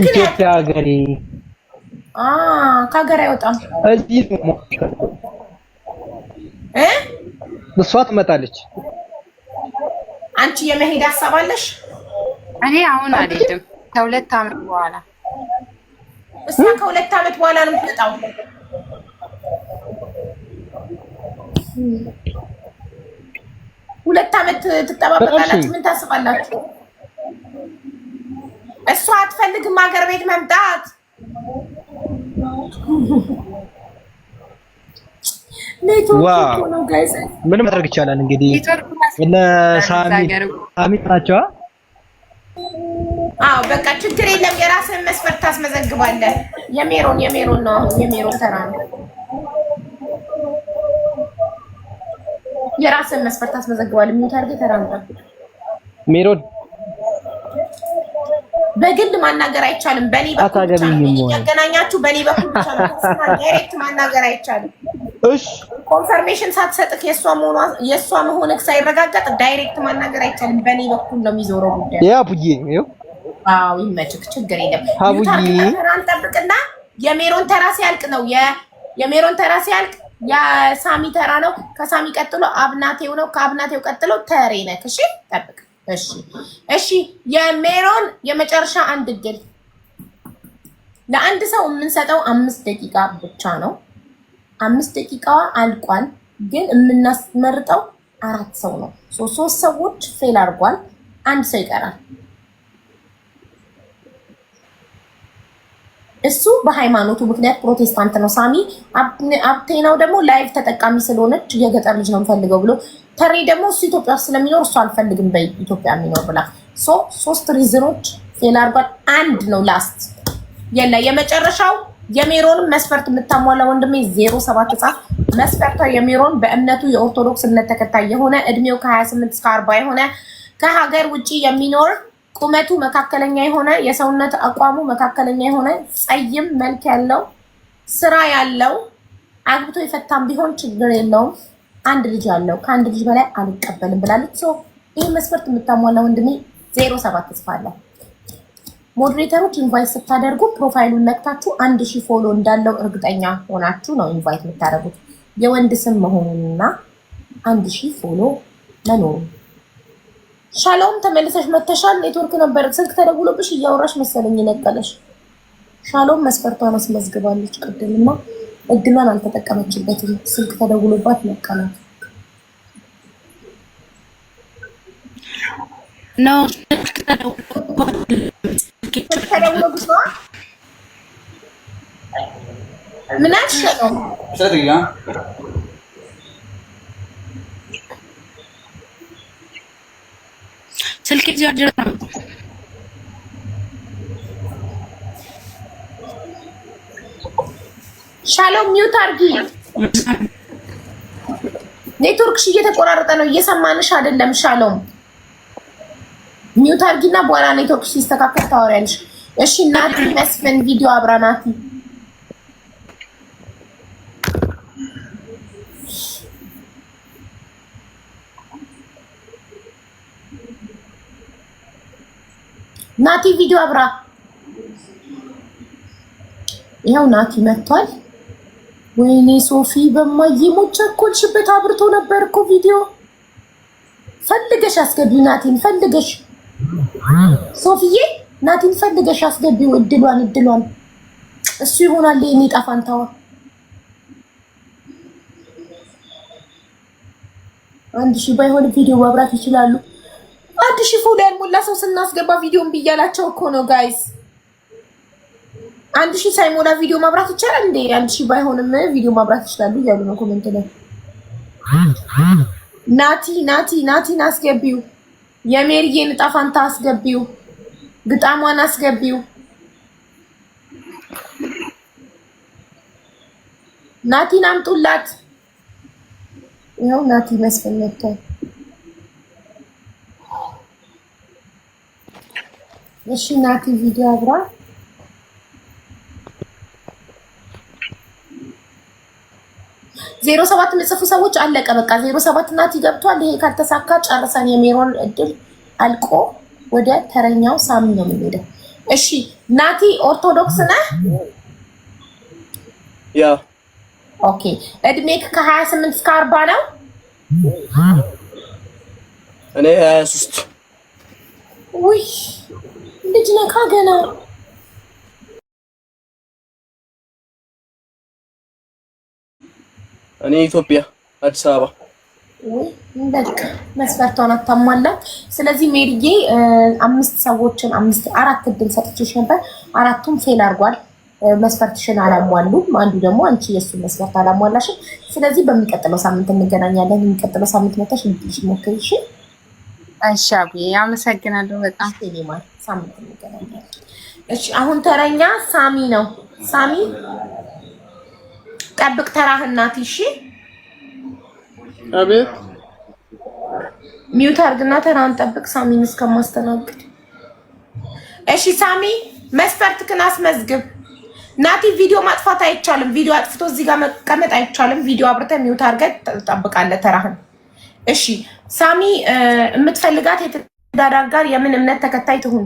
ኢትዮጵያ ሀገሬ። ከሀገር አይወጣም። እዚህ ነው እሷ ትመጣለች። አንቺ የመሄድ ሀሳብ አለሽ? እኔ አሁን አልሄድም። ከ2 ዓመት በኋላ እሷ ከ2 ዓመት በኋላ ነው የምትመጣው። ሁለት ዓመት ትጠባበቃላችሁ። ምን ታስባላችሁ? እሷ አትፈልግም ሀገር ቤት መምጣት። ምን ማድረግ ይቻላል እንግዲህ እነ ሳሚ ናቸው። በቃ ችግር የለም። የራስህን መስፈርት ታስመዘግባለህ። የሜሮን ነው የሜሮን ተራ ነው። የራስህን መስፈርት ታስመዘግባለህ። ምን ታርገ ተራ ነው ሜሮን በግል ማናገር አይቻልም። በኔ በኩል ያገናኛችሁ በኔ በኩል ብቻ ነው። ዳይሬክት ማናገር አይቻልም። እሺ ኮንፈርሜሽን ሳትሰጥክ የሷ መሆንክ ሳይረጋገጥ ዳይሬክት ማናገር አይቻልም። በኔ በኩል ነው የሚዞረው ጉዳይ። ያ ቡዬ ይመችክ፣ ችግር የለም። ተራን ጠብቅና የሜሮን ተራ ሲያልቅ ነው የሜሮን ተራ ሲያልቅ የሳሚ ተራ ነው። ከሳሚ ቀጥሎ አብናቴው ነው። ከአብናቴው ቀጥሎ ተሬ ነክ። እሺ ጠብቅ። እሺ የሜሮን የመጨረሻ አንድ እድል። ለአንድ ሰው የምንሰጠው 5 ደቂቃ ብቻ ነው። 5 ደቂቃዋ አልቋል፣ ግን የምናስመርጠው 4 ሰው ነው። 3 ሰዎች ፌል አድርጓል፣ 1 ሰው ይቀራል። እሱ በሃይማኖቱ ምክንያት ፕሮቴስታንት ነው። ሳሚ አብቴናው ደግሞ ላይቭ ተጠቃሚ ስለሆነች የገጠር ልጅ ነው የምፈልገው ብሎ፣ ተሬ ደግሞ እሱ ኢትዮጵያ ውስጥ ስለሚኖር እሱ አልፈልግም በኢትዮጵያ የሚኖር ብላ 3 ሪዝኖች ፌል አድርጓል። 1 ነው ላስት የለ የመጨረሻው። የሜሮንም መስፈርት የምታሟላ ወንድሜ 07 ጻፍ። መስፈርቷ የሜሮን በእምነቱ የኦርቶዶክስ እምነት ተከታይ የሆነ እድሜው ከ28 እስከ 40 የሆነ ከሀገር ውጪ የሚኖር ቁመቱ መካከለኛ የሆነ የሰውነት አቋሙ መካከለኛ የሆነ ጸይም መልክ ያለው ስራ ያለው አግብቶ የፈታም ቢሆን ችግር የለውም። 1 ልጅ ያለው ከ1 ልጅ በላይ አልቀበልም ብላለች። ይህ መስፈርት የምታሟላ ወንድሜ 07 ጽፋለሁ። ሞዴሬተሮች ኢንቫይት ስታደርጉ ፕሮፋይሉን ነክታችሁ 1000 ፎሎ እንዳለው እርግጠኛ ሆናችሁ ነው ኢንቫይት የምታደርጉት። የወንድ ስም መሆኑንና 1000 ፎሎ መኖሩ። ሻሎም ተመልሰሽ መተሻል። ኔትወርክ ነበር ስልክ ተደውሎብሽ እያወራሽ መሰለኝ ነቀለሽ። ሻሎም መስፈርቷን አስመዝግባለች ቅድምና እድሏን አልተጠቀመችበትም። ስልክ ተደውሎባት ነቀላት ነው። ተደውሎብሽ ነው። ምን አልሽው? ስልክ ቻርጀር ነው። ሻሎም ሚውት አድርጊ። ኔትወርክሽ እየተቆራረጠ ነው፣ እየሰማንሽ አይደለም። ሻሎም ሚውት አድርጊና በኋላ ኔትወርክሽ ሲስተካከል ታወሪያለሽ። እሺ እናት መስፍን ቪዲዮ አብራናት። ናቲ ቪዲዮ አብራ። ይኸው ናቲ መጥቷል። ወይኔ ሶፊ በማየሞት ቸኮልሽበት። አብርቶ ነበር እኮ ቪዲዮ። ፈልገሽ አስገቢው ናቲን ፈልገሽ። ሶፊዬ ናቲን ፈልገሽ አስገቢው። እድሏን እሱ ይሆናል የኔ ጣፋንታዋ። አንድ ሺህ ባይሆን ቪዲዮ ማብራት ይችላሉ። 1000 ፎሎ ያልሞላ ሰው ስናስገባ ቪዲዮን ብያላቸው እኮ ነው ጋይስ። 1000 ሳይሞላ ቪዲዮ ማብራት ይቻላል እንዴ? 1000 ባይሆንም ቪዲዮ ማብራት ይችላሉ እያሉ ነው ኮሜንት ላይ። ናቲን አስገቢው። የሜሪዬን ዕጣ ፈንታ አስገቢው። ግጣሟን አስገቢው። ናቲን አምጡላት። ይኸው ናቲ መስፍን መጥቷል። እሺ ናቲ ቪዲዮ አብራ 07 ምጽፉ ሰዎች አለቀ። በቃ 07 ናቲ ገብቷል። ይሄ ካልተሳካ ጨርሰን የሜሮን እድል አልቆ ወደ ተረኛው ሳሚ ነው የምንሄደው። እሺ ናቲ ኦርቶዶክስ ነህ? ያ ኦኬ። እድሜክ ከ28 እስከ 40 ነው? እኔ 23 ውይ ልጅ ነህ ገና። እኔ ኢትዮጵያ አዲስ አበባ። ወይ በቃ መስፈርቷን አታሟላት። ስለዚህ ሜሪዬ 4 እድል ሰጥቼሽ ነበር። 4ቱም ፌል አድርጓል። መስፈርትሽን አላሟሉም። አንዱ ደግሞ አንቺ የእሱን መስፈርት አላሟላሽም። ስለዚህ በሚቀጥለው ሳምንት እንገናኛለን። የሚቀጥለው ሳምንት መተሽ እንድልሽ ሞክሪ። እሺ አብዬ አመሰግናለሁ በጣም ቴሌማር ሳምንት እንገናኛለን። እሺ አሁን ተረኛ ሳሚ ነው። ሳሚ ጠብቅ ተራህን ናቲ። እሺ አቤት ሚውት አድርግና ተራህን ጠብቅ ሳሚን እስከማስተናግድ። እሺ ሳሚ መስፈርትክን አስመዝግብ። ናቲ ቪዲዮ ማጥፋት አይቻልም። ቪዲዮ አጥፍቶ እዚህ ጋር መቀመጥ አይቻልም። ቪዲዮ አብርተህ ሚውት አድርገህ ትጠብቃለህ ተራህን። እሺ ሳሚ የምትፈልጋት የትዳር አጋር የምን እምነት ተከታይ ትሁን?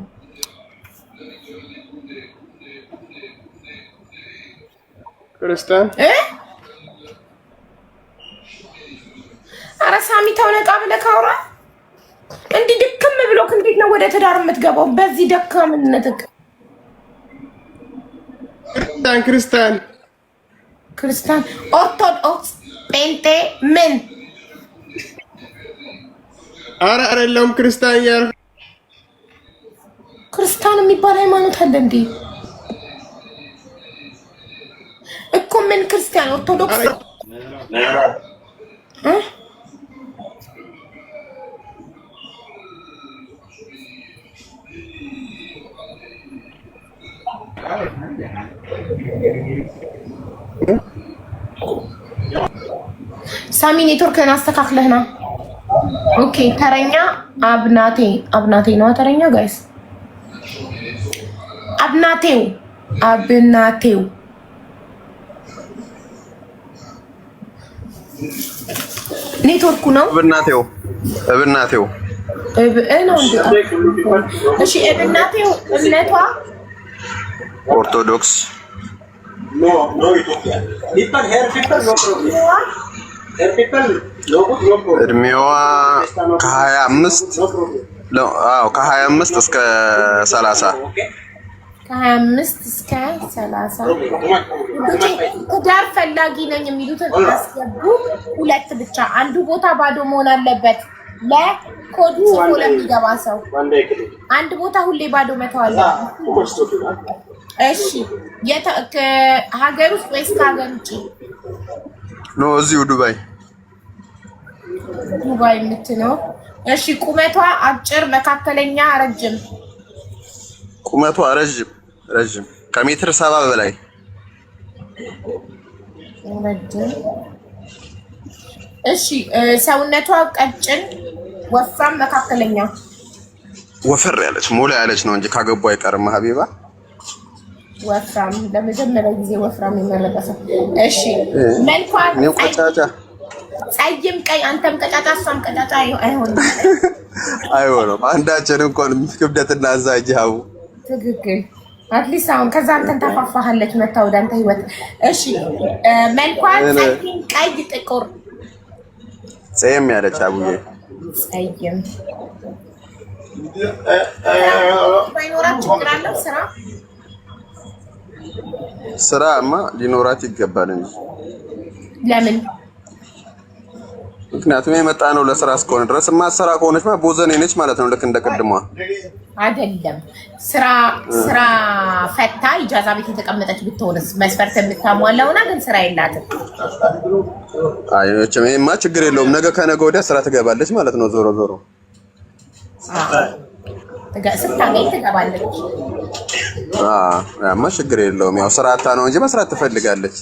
ክርስቲያን። ኧረ ሳሚ ተው ነቃ ብለህ ካውራ። እንዲህ ድክም ብሎክ እንዴት ነው ወደ ትዳር የምትገባው? በዚህ ደካምነትክ። ክርስቲያን ኦርቶዶክስ ጴንጤ ምን? ኧረ አይደለም ክርስቲያን ያር ክርስቲያን የሚባል ሃይማኖት አለ እንዴ? እኮ ምን ክርስቲያን ኦርቶዶክስ ሳሚ ኔትወርክን አስተካክለህ ና። ኦኬ ተረኛ አብናቴ ነው ተረኛ ጋይስ። አብናቴው ኔትወርኩ ነው። እብናቴው ነው እንዴ? እሺ እብናቴው እምነቷ ኦርቶዶክስ እድሜዋ ከ25 እስከ 30 ትዳር ፈላጊ ነኝ የሚሉትን አስገቡ። 2 ብቻ። አንዱ ቦታ ባዶ መሆን አለበት። ለኮድ ጽፎ ለሚገባ ሰው አንድ ቦታ ሁሌ ባዶ መተው አለበት። እሺ ሀገር ውስጥ ወይስ ከሀገር ውጭ? ነው እዚሁ ዱባይ የምትኖር። እሺ ቁመቷ አጭር፣ መካከለኛ፣ ረጅም? ቁመቷ ረጅም ከሜትር 70 በላይ ረጅም። እሺ ሰውነቷ ቀጭን፣ ወፍራም፣ መካከለኛ? ወፈር ያለች ሞላ ያለች ነው እንጂ ካገቡ አይቀርም ሀቢባ። ወፍራም። ለመጀመሪያ ጊዜ ወፍራም የመረጠ። እሺ መልኳ ጸይም፣ ቀይ። አንተም ቀጫጫ እሷም ቀጫጫ አይሆንም። አንዳችን እንኳን ክብደትና አዛጅ ሀቡ ትክክል። አትሊስት አሁን ከዛ አንተን ታፋፋሃለች መታ ወደ አንተ ህይወት። እሺ መልኳ ጸይም፣ ቀይ፣ ጥቁር? ጸይም ያለች አቡዬ። ጸይም ባይኖራት ችግር አለው? ስራማ ሊኖራት ይገባል እንጂ ለምን? ምክንያቱም የመጣ ነው ለስራ እስከሆነ ድረስ ማሰራ ከሆነች ቦዘኔ ነች ማለት ነው። ልክ እንደቀድሟ አይደለም። ስራ ፈታ ኢጃዛ ቤት የተቀመጠች ብትሆንስ መስፈርት የምታሟላውና ግን ስራ የላትም። አይ እቺማ ችግር የለውም። ነገ ከነገ ወዲያ ስራ ትገባለች ማለት ነው። ዞሮ ዞሮ ስታገኝ ትገባለች። ያማ ችግር የለውም። ያው ስራ አታ ነው እንጂ መስራት ትፈልጋለች።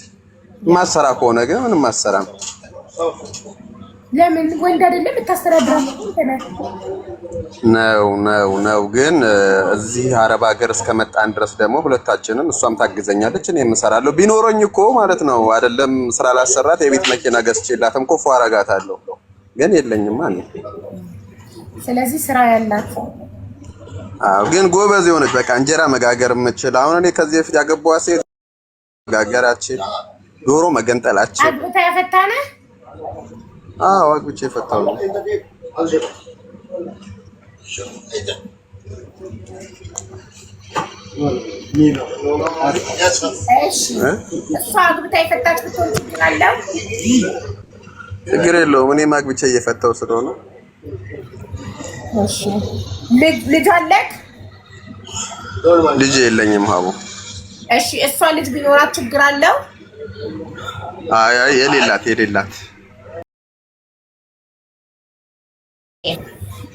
ማሰራ ከሆነ ግን ምንም ማሰራም ለምን ወንድ አይደለም የምታስተዳድረው ነው ግን እዚህ አረብ ሀገር እስከመጣን ድረስ ደግሞ ሁለታችንም እሷም ታግዘኛለች እኔም እሰራለሁ። ቢኖረኝ እኮ ማለት ነው አይደለም ስራ ላሰራት የቤት መኪና ገዝቼላትም እኮ ፏራጋታለሁ። ግን የለኝም ማለት ስለዚህ ስራ ያላት ግን ጎበዝ የሆነች በቃ እንጀራ መጋገር የምችል አሁን እኔ ከዚህ በፊት ያገባዋ ሴት መጋገራችን ዶሮ መገንጠላችን አግብታ ያፈታነ አግብቼ የፈታው ነው። እሷ አግብታ የፈታች ብትሆን ችግር አለው? ችግር የለውም። እኔም አግብቼ እየፈታው ስለሆነ ልጅ አለክ? ልጅ የለኝም ሀቡ። እሺ እሷ ልጅ ቢኖራት ችግር አለው? አይ የሌላት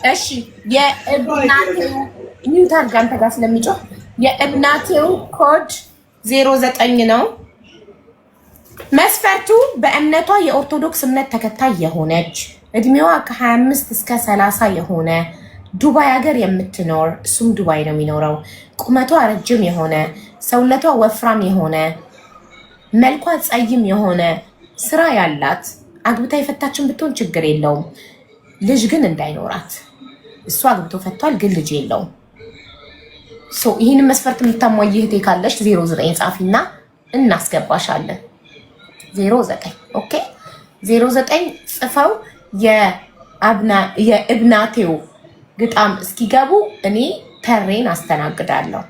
እሺ የእብናቴው ኒውተን ጋር ተጋ ስለሚጮህ የእብናቴው ኮድ 09 ነው። መስፈርቱ በእምነቷ የኦርቶዶክስ እምነት ተከታይ የሆነች እድሜዋ ከ25 እስከ 30 የሆነ ዱባይ ሀገር የምትኖር እሱም ዱባይ ነው የሚኖረው። ቁመቷ ረጅም የሆነ ሰውነቷ ወፍራም የሆነ መልኳ ጸይም የሆነ ስራ ያላት አግብታ የፈታችን ብትሆን ችግር የለውም። ልጅ ግን እንዳይኖራት። እሱ አግብቶ ፈቷል ግን ልጅ የለውም። ይህንን መስፈርት የምታሟይ እህቴ ካለች 09 ጻፊና እናስገባሻለን። 09 ኦኬ 09 ጽፈው የእብናቴው ግጣም እስኪገቡ እኔ ተሬን አስተናግዳለሁ።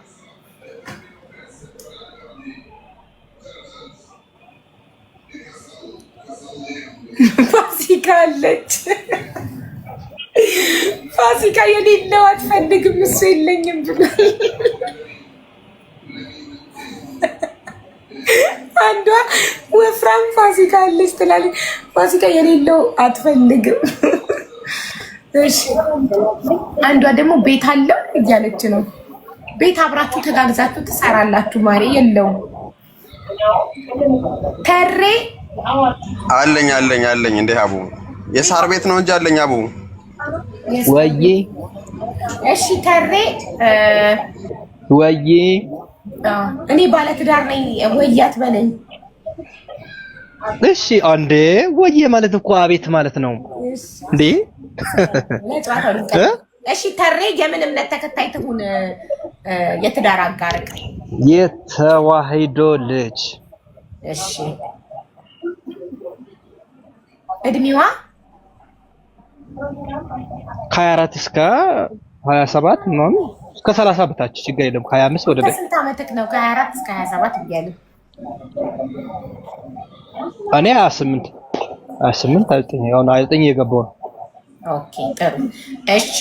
ፋሲካ አለች። ፋሲካ የሌለው አትፈልግም እሱ የለኝም ብሏል። አንዷ ወፍራም ፋሲካ አለች ትላለች። ፋሲካ የሌለው አትፈልግም። እሺ አንዷ ደግሞ ቤት አለው እያለች ነው። ቤት አብራችሁ ተጋግዛችሁ ትሰራላችሁ። ማሪ የለውም። ተሬ አለኝ እንደ አቡ የሳር ቤት ነው እንጂ አለኝ አቡ ወዬ እሺ ተሬ ወዬ እኔ ባለትዳር ነኝ ወያት በለኝ። እሺ አንዴ ወዬ ማለት እኮ አቤት ማለት ነው እንዴ? እሺ ተሬ የምን እምነት ተከታይ ትሁን? የትዳር አጋርቅ የተዋህዶ ልጅ። እሺ እድሜዋ ከ24 እስከ 27 ነው እስከ 30 በታች ችግር የለም። ከ25 ወደ ስንት ዓመትክ ነው? ከ24 እስከ 27 እያሉ እኔ 28 29 ያው 29 የገባው ነው። ኦኬ ጥሩ። እሺ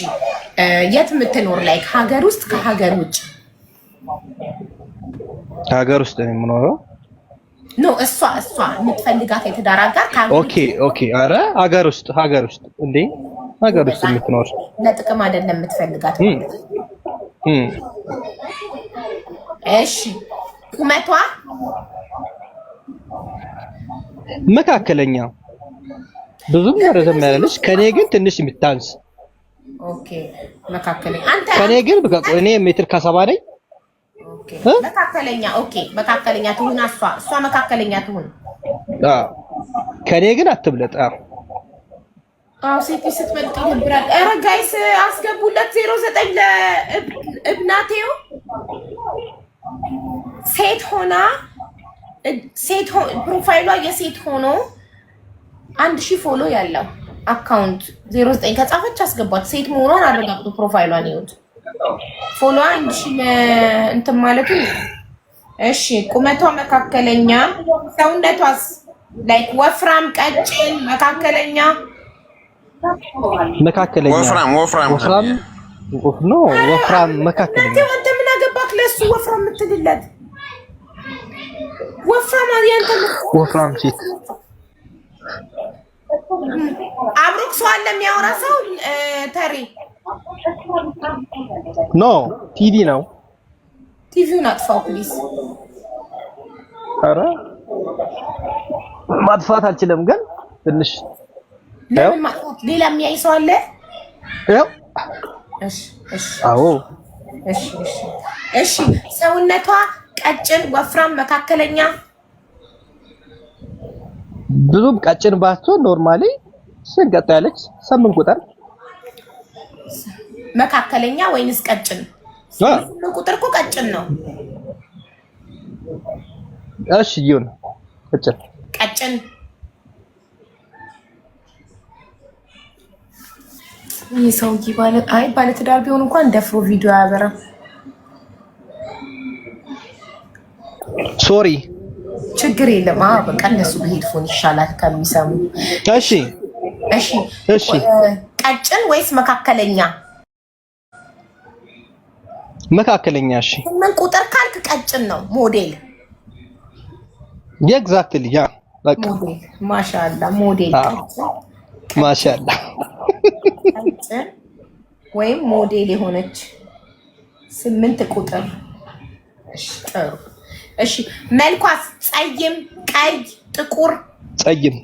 የት የምትኖር ላይ ሀገር ውስጥ ከሀገር ውጭ? ሀገር ውስጥ ነው የምኖረው። ኖ እሷ የምትፈልጋት የትዳር አጋር ኦኬ አረ ሀገር ውስጥ እንዴ ሀገር ውስጥ የምትኖር ለጥቅም አይደለም የምትፈልጋት። እሺ ቁመቷ መካከለኛ ብዙም ረዘም ያለች ከኔ ግን ትንሽ የምታንስ። ኦኬ መካከለኛ። አንተ ከኔ ግን እኔ ሜትር ከ70 ነኝ። ኦኬ መካከለኛ። ኦኬ መካከለኛ ትሁን። እሷ መካከለኛ ትሁን። ከኔ ግን አትብለጥ። ሴት ስትበልጥ ይደብራል። ኧረ ጋይስ አስገቡለት 09 ለእብናቴው ሴት ፕሮፋይሏ የሴት ሆኖ 1000 ፎሎ ያለው አካውንት 09 ከጻፈች አስገባት። ሴት መሆኗን አረጋግጡ። ፕሮፋይሏን ይሁት ፎሎ 1000 እንትን ማለቱ። እሺ ቁመቷ መካከለኛ፣ ሰውነቷስ ላይክ ወፍራም፣ ቀጭን፣ መካከለኛ መካከለኛ ወፍራም ነው ወፍራም መካከለኛ አንተ ምን አገባክ ለሱ ወፍራም የምትልለት ወፍራም ያንተ ወፍራም ሴት አብሮክ ሰው አለ የሚያወራ ሰው ተሪ ኖ ቲቪ ነው ቲቪውን አጥፋው ፕሊዝ ኧረ ማጥፋት አልችልም ግን ትንሽ ለምን ማጥፋት ሌላ የሚያይ ሰው አለ ያው እሺ አዎ እሺ ሰውነቷ ቀጭን ወፍራም መካከለኛ ብዙም ቀጭን ባትሆን ኖርማሊ ስንቀጥ ያለች 8 ቁጥር መካከለኛ ወይንስ ቀጭን 8 ቁጥር እኮ ቀጭን ነው እሺ ይሁን ቀጭን ይህ ሰውዬ ባለ ትዳር ቢሆን እንኳን ደፍሮ ቪዲዮ አያበራም ሶሪ ችግር የለም በቃ እነሱ በሄድፎን ይሻላል ከሚሰሙ እሺ ቀጭን ወይስ መካከለኛ እሺ 8 ቁጥር ካልክ ቀጭን ነው ሞዴል ኤግዛክትሊ ያ በቃ ሞዴል ማሻአላ ሞዴል ማሻአላ ቀጭን ወይም ሞዴል የሆነች 8 ቁጥር እሺ ጥሩ እሺ መልኳስ ጸይም ቀይ ጥቁር ጸይም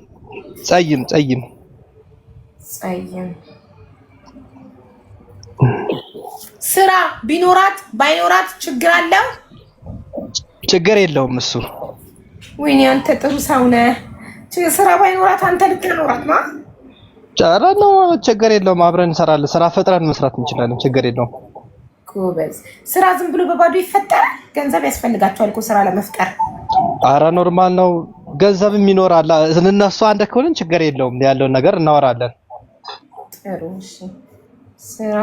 ስራ ቢኖራት ባይኖራት ችግር አለው ችግር የለውም እሱ ወይኔ አንተ ጥሩ ሰው ነህ ስራ ባይኖራት አንተ ልትኖራት ነው ጫራ ነው ችግር የለውም አብረን እንሰራለን ስራ ፈጥረን መስራት እንችላለን ችግር የለውም ጎበዝ ስራ ዝም ብሎ በባዶ ይፈጠራል ገንዘብ ያስፈልጋቸዋል እኮ ስራ ለመፍጠር አረ ኖርማል ነው ገንዘብም ይኖራል እነሱ አንድ ከሆነን ችግር የለውም ያለውን ነገር እናወራለን ጥሩ እሺ ስራ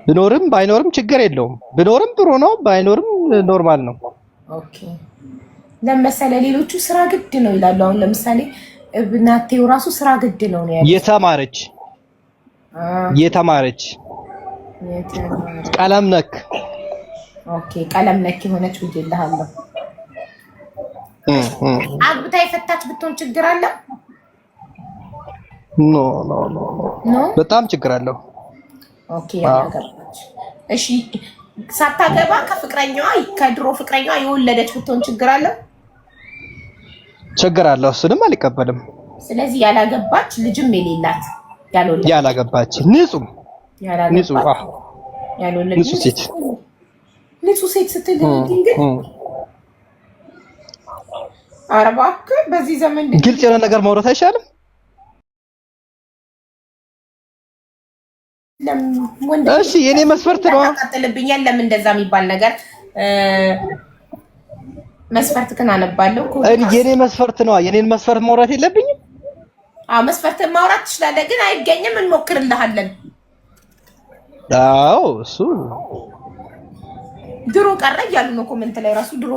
ቢኖርም ባይኖርም ችግር የለውም ቢኖርም ጥሩ ነው ባይኖርም ኖርማል ነው ኦኬ ለምሳሌ ሌሎቹ ስራ ግድ ነው ይላሉ አሁን ለምሳሌ እናቴው ራሱ ስራ ግድ ነው ያለው የተማረች ቀለም ነክ ኦኬ ቀለም ነክ የሆነች ወጀልሃለሁ አግብታ የፈታች ብትሆን ችግር አለ ኖ በጣም ችግር አለው ኦኬ ያገባች እሺ ሳታገባ ከድሮ ፍቅረኛዋ የወለደች ብትሆን ችግር አለ ችግር አለው እሱንም አልቀበልም ስለዚህ ያላገባች ልጅም የሌላት ያላገባች ንጹህ ሴት ስትል ግን ኧረ እባክህ በዚህ ዘመን ግልጽ የሆነ ነገር ማውራት አይሻልም እሺ የኔ መስፈርት ነው አቃጥልብኛል ለምን እንደዛ የሚባል ነገር መስፈርት ግን አነባለሁ የኔ መስፈርት ነው የኔን መስፈርት ማውራት የለብኝም መስፈርትን ማውራት ትችላለህ ግን አይገኝም እንሞክርልሃለን አዎ እሱ ድሮ ቀረ እያሉ ነው ኮሜንት ላይ ራሱ ድሮ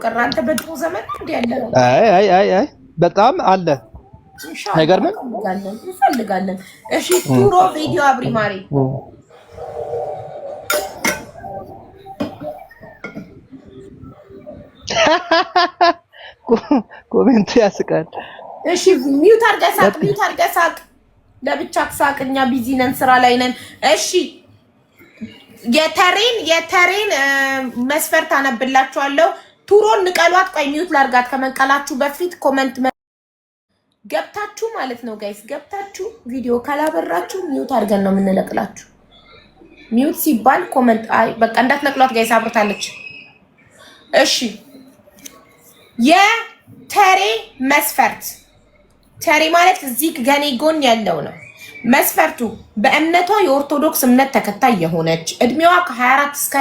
ቀረ አንተ በድሮ ዘመን እንደ ያለ ነው አይ በጣም አለ አይገርምም እንፈልጋለን እሺ ቱሮ ቪዲዮ አብሪ ማሪ ኮሜንቱ ያስቃል እሺ ሚውት አድርገህ ሳቅ ለብቻ ሳቅኛ ቢዚ ነን ስራ ላይ ነን እሺ የተሬን መስፈርት አነብላችኋለሁ ቱሮን ንቀሏት ቆይ ሚውት ላርጋት ከመንቀላችሁ በፊት ኮሜንት ገብታችሁ ማለት ነው ጋይስ ገብታችሁ ቪዲዮ ካላበራችሁ ሚውት አድርገን ነው የምንለቅላችሁ ሚውት ሲባል ኮሜንት በቃ እንዳትነቅሏት ጋይስ አብርታለች እሺ የተሬ መስፈርት ተሬ ማለት እዚህ ገኔ ጎን ያለው ነው መስፈርቱ በእምነቷ የኦርቶዶክስ እምነት ተከታይ የሆነች እድሜዋ ከ24 እስከ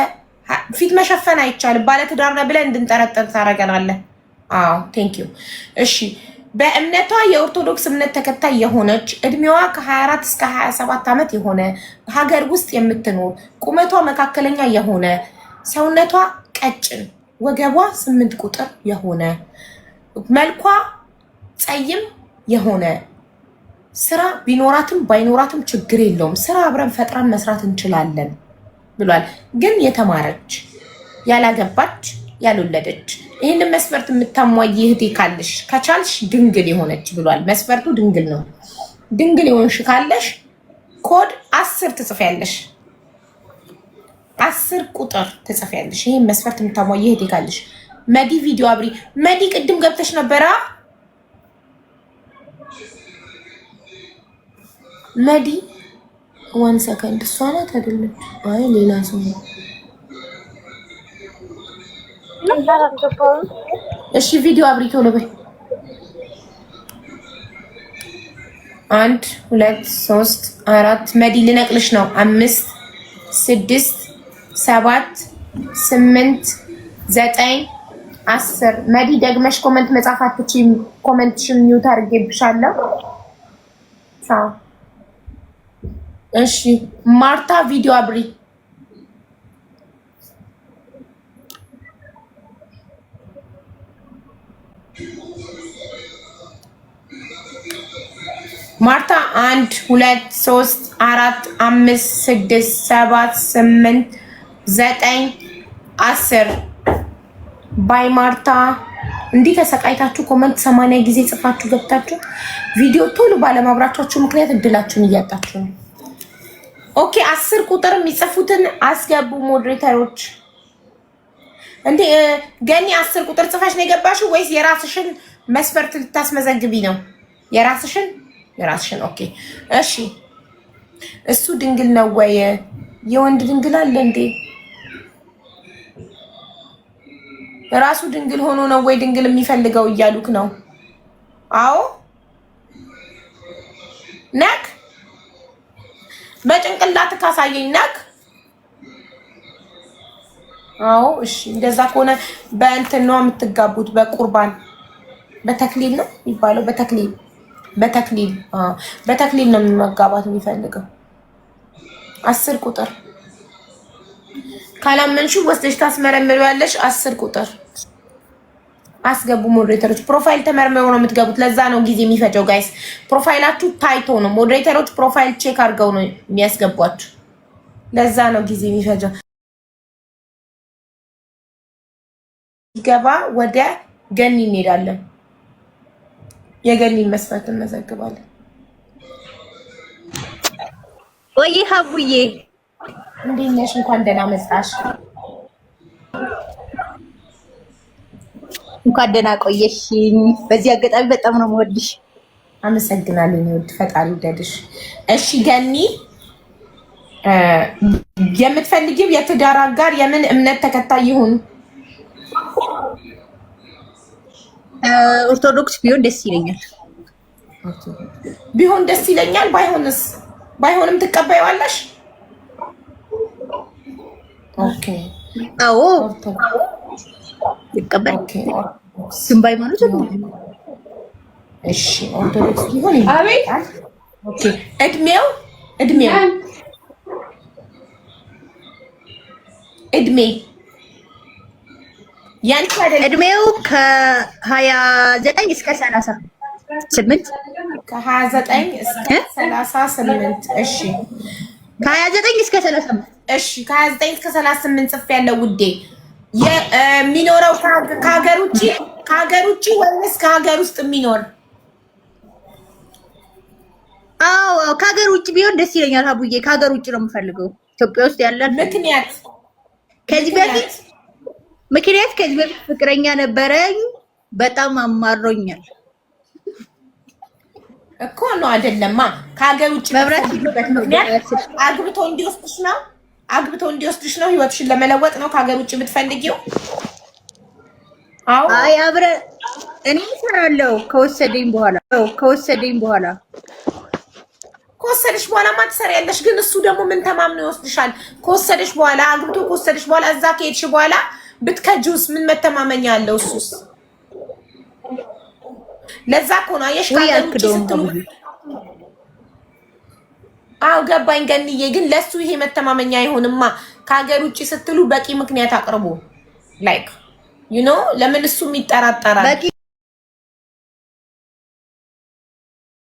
ፊት መሸፈን አይቻልም ባለ ትዳር ነው ብለን እንድንጠረጠር ታረጋናለህ ቴንክ ዩ እሺ በእምነቷ የኦርቶዶክስ እምነት ተከታይ የሆነች እድሜዋ ከ24 እስከ 27 ዓመት የሆነ ሀገር ውስጥ የምትኖር ቁመቷ መካከለኛ የሆነ ሰውነቷ ቀጭን ወገቧ 8 ቁጥር የሆነ መልኳ ጸይም የሆነ ስራ ቢኖራትም ባይኖራትም ችግር የለውም፣ ስራ አብረን ፈጥረን መስራት እንችላለን ብሏል። ግን የተማረች ያላገባች ያልወለደች ይህንን መስፈርት የምታሟይ እህቴ ካለሽ ከቻልሽ ድንግል የሆነች ብሏል። መስፈርቱ ድንግል ነው። ድንግል የሆንሽ ካለሽ ኮድ 10 ትጽፊያለሽ፣ 10 ቁጥር ትጽፊያለሽ። ይህን መስፈርት የምታሟይ እህቴ ካለሽ መዲ ቪዲዮ አብሪ። መዲ ቅድም ገብተሽ ነበራ። መዲ 1 ሰከንድ። እሷ ናት አይደለች? አይ ሌላ ሰው ነው። እሺ ቪዲዮ አብሪ ቶሎ በይ። 1 2 3 4 መዲ ልነቅልሽ ነው። 5 6 7 8 9 10 መዲ ደግመሽ ኮመንት መጻፍ አትችይም። ኮመንትሽን ሚውት አድርጌብሻለሁ። ቻው። እሺ ማርታ ቪዲዮ አብሪ። ማርታ 1 2 3 4 5 6 7 8 9 10 ባይ ማርታ። እንዲህ ተሰቃይታችሁ ኮመንት 80 ጊዜ ጽፋችሁ ገብታችሁ ቪዲዮ ቶሎ ባለማብራታችሁ ምክንያት እድላችሁን እያጣችሁ ነው። ኦኬ 10 ቁጥር የሚጽፉትን አስገቡ ሞዴሬተሮች። እንዴ ገኒ 10 ቁጥር ጽፈሽ ነው የገባሽው ወይስ የራስሽን መስፈርት ልታስመዘግቢ ነው? የራስሽን ኦኬ እሺ። እሱ ድንግል ነው ወይ? የወንድ ድንግል አለ እንዴ? ራሱ ድንግል ሆኖ ነው ወይ ድንግል የሚፈልገው እያሉክ ነው? አዎ ነክ በጭንቅላት ካሳየኝ ነክ። አዎ እሺ። እንደዛ ከሆነ በእንትን ነው የምትጋቡት፣ በቁርባን በተክሊል ነው የሚባለው። በተክሊል ነው መጋባት የሚፈልገው። 10 ቁጥር ካላመንሽ ወስደሽ ታስመረምሪያለሽ። 10 ቁጥር አስገቡ ሞዴሬተሮች። ፕሮፋይል ተመርምረው ነው የምትገቡት። ለዛ ነው ጊዜ የሚፈጀው ጋይስ። ፕሮፋይላችሁ ታይቶ ነው ሞዴሬተሮች ፕሮፋይል ቼክ አድርገው ነው የሚያስገቧችሁ። ለዛ ነው ጊዜ የሚፈጀው። ገባ ወደ ገኒ እንሄዳለን። የገኒን መስፈርት እንመዘግባለን። ወይ ሀቡዬ እንዴት ነሽ? እንኳን ደህና መጣሽ። እንኳን ደህና ቆየሽኝ። በዚህ አጋጣሚ በጣም ነው የምወድሽ። አመሰግናለሁ። ውድ ፈጣሪ ይውደድሽ። እሺ ገኒ የምትፈልጊው የትዳር አጋር የምን እምነት ተከታይ ይሁን? ኦርቶዶክስ ቢሆን ደስ ይለኛል። ቢሆን ደስ ይለኛል። ባይሆንስ? ባይሆንም ትቀበይዋለሽ? ኦኬ አዎ ይቀበል። ግን ባይሆንስ? እሺ ኦርቶዶክስ ቢሆን ይመጣል። ኦኬ እድሜው ያንቺ አይደል? እድሜው ከ29 እስከ 38 ከ29 እስከ 38 እሺ ከ29 እስከ 38 እሺ ከ29 እስከ 38 ጽፍ ያለው ውዴ። የሚኖረው ከሀገር ውጪ ወይስ ከሀገር ውስጥ የሚኖር? አዎ ከሀገር ውጭ ቢሆን ደስ ይለኛል ሀቡዬ። ከሀገር ውጭ ነው የምፈልገው። ኢትዮጵያ ውስጥ ያለ ምክንያት ከዚህ በፊት ፍቅረኛ ነበረኝ፣ በጣም አማሮኛል እኮ ነው አይደለማ። ከሀገር ውጭ መብራት ምክንያት አግብቶ እንዲወስድሽ ነው ህይወትሽን ለመለወጥ ነው ከሀገር ውጭ የምትፈልጊው? አዎ አይ አብረን እኔ እሰራለሁ ከወሰደኝ በኋላ ከወሰደሽ በኋላ ማትሰሪያለሽ። ግን እሱ ደግሞ ምን ተማምኖ ይወስድሻል? ከወሰደሽ በኋላ አግብቶ ከወሰደሽ በኋላ እዛ ከሄድሽ በኋላ ብትከጂውስ ምን መተማመኛ አለው እሱስ? ለዛ እኮ ነው አየሽ ከሀገር ውጭ ስትሉ። አዎ ገባኝ ገንዬ። ግን ለሱ ይሄ መተማመኛ አይሆንማ። ከሀገር ውጭ ስትሉ በቂ ምክንያት አቅርቡ። ላይክ ዩ ኖ ለምን እሱም ይጠራጠራል?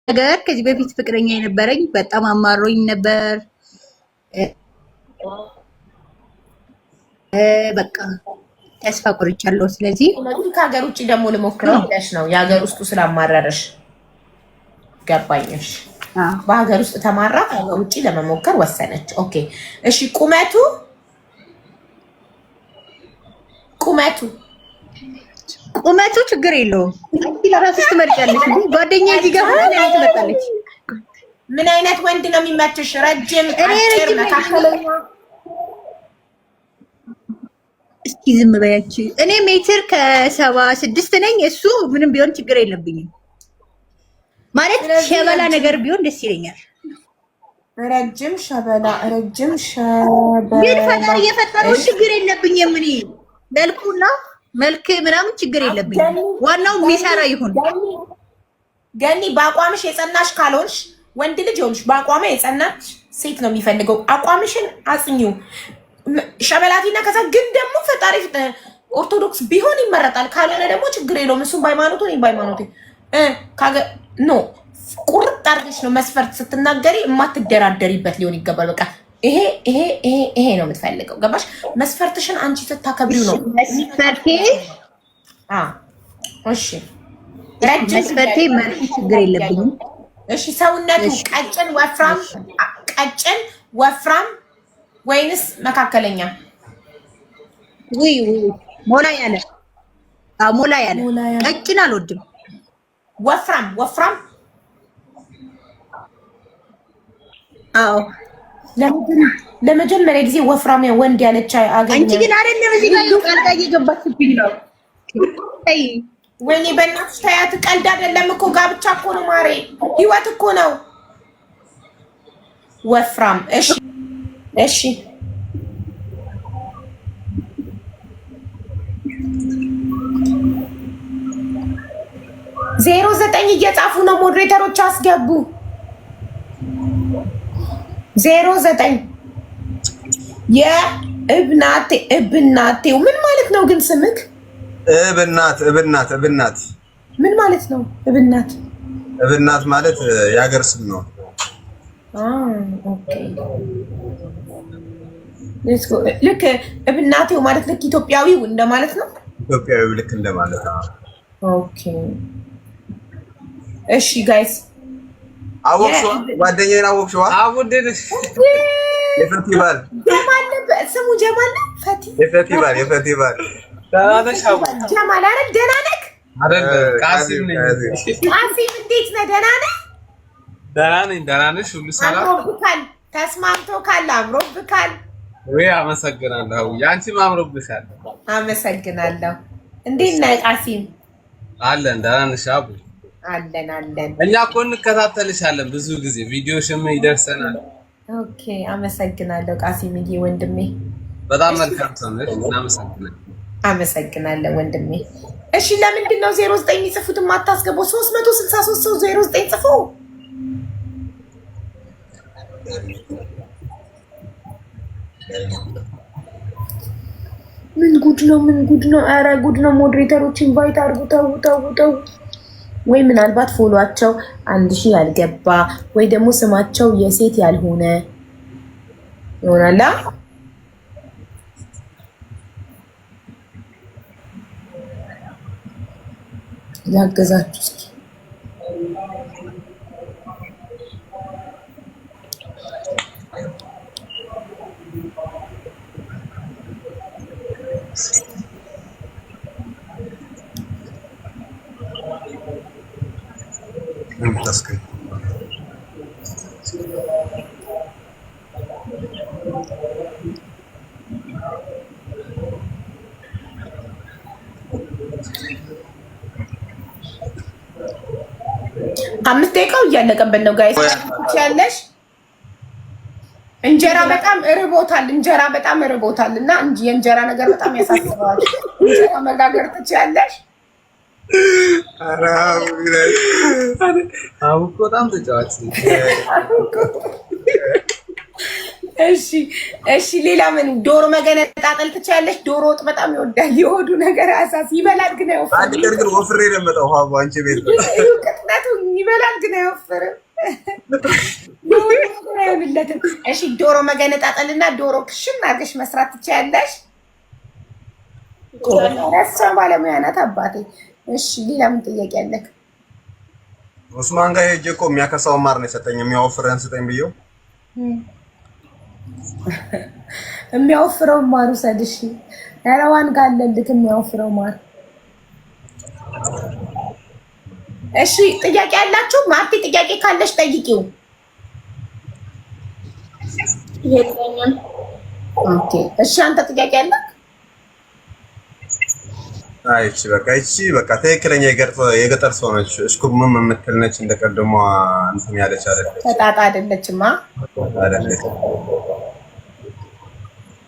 ነገር ከዚህ በፊት ፍቅረኛ የነበረኝ በጣም አማሮኝ ነበር። በቃ ተስፋ ቆርጫለሁ። ስለዚህ ከሀገር ውጭ ደግሞ ልሞክረው ብለሽ ነው? የሀገር ውስጡ ስላማረረሽ ገባኝሽ። በሀገር ውስጥ ተማራ ከሀገር ውጭ ለመሞከር ወሰነች። ኦኬ እሺ። ቁመቱ ችግር የለውም። አንቺ ለራስሽ ትመርጫለሽ እንዴ? ጓደኛዬ እዚህ ጋር ሆነ ትመጣለች። ምን አይነት ወንድ ነው የሚመችሽ? ረጅም፣ አጭር፣ መካከለኛ? እስኪ ዝም በያች። እኔ ሜትር ከ76 ነኝ። እሱ ምንም ቢሆን ችግር የለብኝም። ማለት ሸበላ ነገር ቢሆን ደስ ይለኛል። ረጅም ሸበላ ግን ፈጣሪ የፈጠረው ችግር የለብኝም። እኔ መልኩና መልክ ምናምን ችግር የለብኝም። ዋናው የሚሰራ ይሁን። ገኒ በአቋምሽ የጸናሽ ካልሆንሽ ወንድ ልጅ ሆንሽ በአቋማ የጸናች ሴት ነው የሚፈልገው። አቋምሽን አጽኚው። ሸበላቲና ከዛ ግን ደግሞ ፈጣሪ ኦርቶዶክስ ቢሆን ይመረጣል። ካልሆነ ደግሞ ችግር የለውም። እሱም በሃይማኖቱ እኔም በሃይማኖቴ ኖ ቁርጥ አድርገሽ ነው መስፈርት ስትናገሪ የማትደራደሪበት ሊሆን ይገባል። በቃ ይሄ ነው የምትፈልገው። ገባሽ? መስፈርትሽን አንቺ ስታከብሪው ነው መስፈርቴ። እሺ መስፈርቴ መልኩ ችግር የለብኝም። እሺ ሰውነቱ ቀጭን ወፍራም ወይንስ መካከለኛ? ሞላ ያለ ቀጭን አልወድም። ወፍራም አዎ። ለመጀመሪያ ጊዜ ወፍራም ወንድ ያለች አገኘ። አንቺ ግን አይደለም እዚህ ጋር ቃል ጋር እየገባችብኝ ነው። ወይኔ በእናትሽ ተያት። ቀልድ አይደለም እኮ ጋብቻ እኮ ነው ማሬ፣ ህይወት እኮ ነው። ወፍራም እሺ 09 እየጻፉ ነው ሞዴሬተሮች አስገቡ። 09 እብናቴው ምን ማለት ነው ግን ስምክ? እብናት ምን ማለት ነው? እብናት ማለት የሀገር ስም ነው። ኦኬ ልክ እብናቴው ማለት ልክ ኢትዮጵያዊው እንደማለት ነው። ኢትዮጵያዊው ልክ እንደማለት ነው። ኦኬ እሺ ጋይስ አወቅሽው? ጓደኛዬን አወቅሽው? አወደደሽ? የፈቲ ባል ስሙ ጀማል ፈቲ የፈቲ ባል ጀማል አይደል? ደህና ነህ አይደል? ቃሲም ነኝ። ቃሲም እንዴት ነህ? ደህና ነህ? ደህና ነሽ? ሁሉ ሰላም? አምሮብካል፣ ተስማምቶካል፣ አምሮብካል። ወይ አመሰግናለሁ። ያንቺም አምሮብሻል። አመሰግናለሁ። እንዴት ነህ ቃሲም? አለን። ደህና ነሽ? አቡ አለን። እኛ እኮ እንከታተልሻለን ብዙ ጊዜ ቪዲዮሽም ይደርሰናል። ኦኬ አመሰግናለሁ ቃሲምዬ ወንድሜ። በጣም መልካም ሰው ነሽ። አመሰግናለሁ ወንድሜ። እሺ ለምንድን ነው 09 የሚጽፉት የማታስገባው? 363 ሰው 09 ጽፎ ምን ጉድ ነው? ኧረ ጉድ ነው። ሞዴሬተሮች ኢንቫይት አድርጉ። ተው። ወይ ምናልባት ፎሎዋቸው 1000 ያልገባ ወይ ደግሞ ስማቸው የሴት ያልሆነ ይሆናል። ያገዛችሁ እስኪ አምስት ደቂቃው እያለቀበት ነው ጋይስ። ያለሽ እንጀራ በጣም እርቦታል እና እንጂ የእንጀራ ነገር በጣም ያሳስባል። እንጀራ መጋገር ትችያለሽ? አውቆ በጣም ተጫዋች እሺ ሌላ ምን ዶሮ መገነጣጠል ትችያለሽ? ዶሮ ወጥ በጣም ይወዳል። የሆዱ ነገር አሳስ ይበላል ግን አይወፍርም። አንድ ቀን ግን ወፍሬ ነው የምመጣው። ሀቡ አንቺ ቤት ቅጥነቱ ይበላል ግን አይወፍርም። እሺ ዶሮ መገነጣጠልና ዶሮ ክሽን አድርገሽ መስራት ትችያለሽ? እሷ ባለሙያ ናት አባቴ። እሺ ሌላ ምን ጥያቄ አለክ? ኡስማን ጋር ሄጄ እኮ የሚያከሳውን ማር ነው የሰጠኝ። የሚያወፍረን ስጠኝ ብዬው የሚያወፍረው ማር ውሰድ። እሺ ያረዋን ጋር አለልክ የሚያወፍረው ማር። እሺ ጥያቄ ያላችሁ? ማርቲ ጥያቄ ካለሽ ጠይቂው። የለኝም። ኦኬ እሺ አንተ ጥያቄ አለክ? አይቺ በቃ ትክክለኛ የገጠር ሰው ነች። እሽኩርምም የምትል ነች። እንደቀደሟ እንትን ያለች አይደለች። ተጣጣ አይደለችማ አይደለች።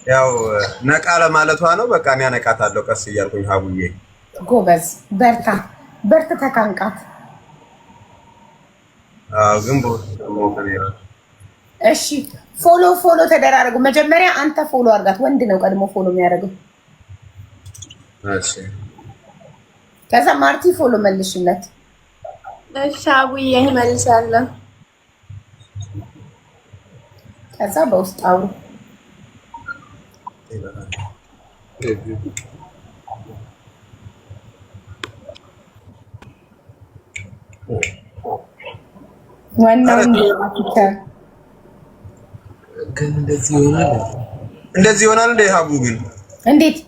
ያው ነቃ ለማለቷ ነው። በቃ እኔ አነቃታለሁ ቀስ እያልኩኝ። ሀቡዬ ጎበዝ፣ በርታ ተካንቃት። ግን እሺ ፎሎ ተደራረጉ። መጀመሪያ አንተ ፎሎ አድርጋት። ወንድ ነው ቀድሞ ፎሎ የሚያደርገው። እሺ ከዛ ማርቲ ፎሎ መልሽለት። እሺ አቡዬ መልሳለሁ። ከዛ በውስጥ አውሩ። ዋናው ግን እንደዚህ ይሆናል እንደ ሀቡ ግን እንዴት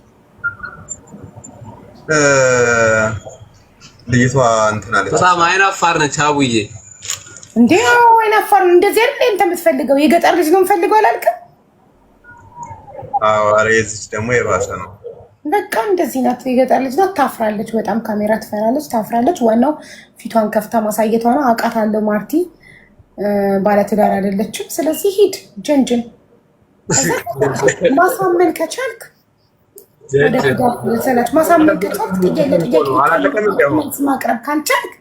ልጅቷ እንትን አለች። በጣም አይናፋር ነች ሀቡዬ። እንዴ አይናፋር እንደዚህ አይደል እንት የምትፈልገው? የገጠር ልጅ ነው የምፈልገው አላልክም? አዎ ኧረ የዚች ደግሞ የባሰ ነው። በቃ እንደዚህ ናት። የገጠር ልጅ ናት። ታፍራለች በጣም። ካሜራ ትፈራለች፣ ታፍራለች። ዋናው ፊቷን ከፍታ ማሳየቷ ነው። አውቃታለሁ ማርቲ ባለትዳር አይደለችም። ስለዚህ ሂድ ጀንጅን ማሳመን ከቻልክ ማሳመን ከቻልክ ጥያቄ ማቅረብ ካልቻልክ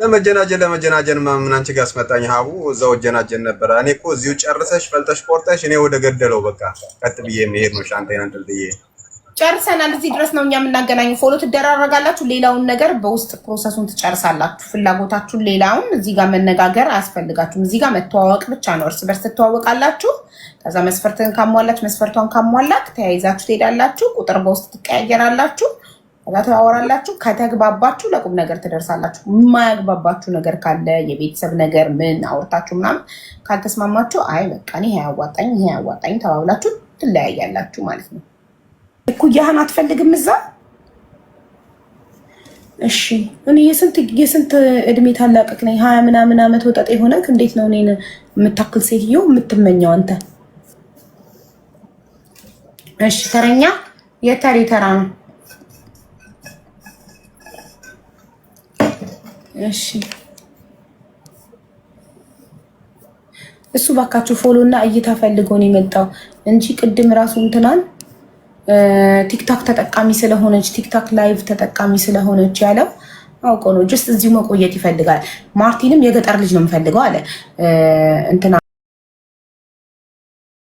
ለመጀናጀን ምን አንቺ ጋር አስመጣኝ ሀቡ። እዛው ጀናጀን ነበረ። እኔ እኮ እዚሁ ጨርሰሽ ፈልተሽ ቆርጠሽ እኔ ወደ ገደለው በቃ ቀጥ ብዬ መሄድ ነው። ሻንጣዬን አንጠልጥዬ ጨርሰናል። እዚህ ድረስ ነው እኛ የምናገናኙ። ፎሎ ትደራረጋላችሁ። ሌላውን ነገር በውስጥ ፕሮሰሱን ትጨርሳላችሁ። ፍላጎታችሁን ሌላውን እዚህ ጋር መነጋገር አያስፈልጋችሁም። እዚህ ጋር መተዋወቅ ብቻ ነው። እርስ በርስ ትተዋወቃላችሁ። ከዛ መስፈርትን ካሟላች መስፈርቷን ካሟላክ ተያይዛችሁ ትሄዳላችሁ። ቁጥር በውስጥ ትቀያየራላችሁ። ከዛ ተዋወራላችሁ። ከተግባባችሁ ለቁም ነገር ትደርሳላችሁ። የማያግባባችሁ ነገር ካለ የቤተሰብ ነገር ምን አውርታችሁ ምናምን ካልተስማማችሁ አይ በቃ እኔ ይሄ ያዋጣኝ ተባብላችሁ ትለያያላችሁ ማለት ነው። እኩያህን አትፈልግም እዛ? እሺ እኔ የስንት እድሜ ታላቅክ ነኝ? 20 ምናምን ዓመት ወጣት የሆነክ እንዴት ነው እኔን የምታክል ሴትዮ የምትመኘው አንተ? እሺ ተረኛ የተሬ ተራ ነው። እሺ እሱ ባካችሁ ፎሎ እና እይታ ፈልጎ ነው የመጣው እንጂ ቅድም ራሱ እንትናል ቲክታክ ተጠቃሚ ስለሆነች ቲክታክ ላይቭ ተጠቃሚ ስለሆነች ያለው አውቆ ነው። ጀስት እዚሁ መቆየት ይፈልጋል። ማርቲንም የገጠር ልጅ ነው የምፈልገው አለ እንትና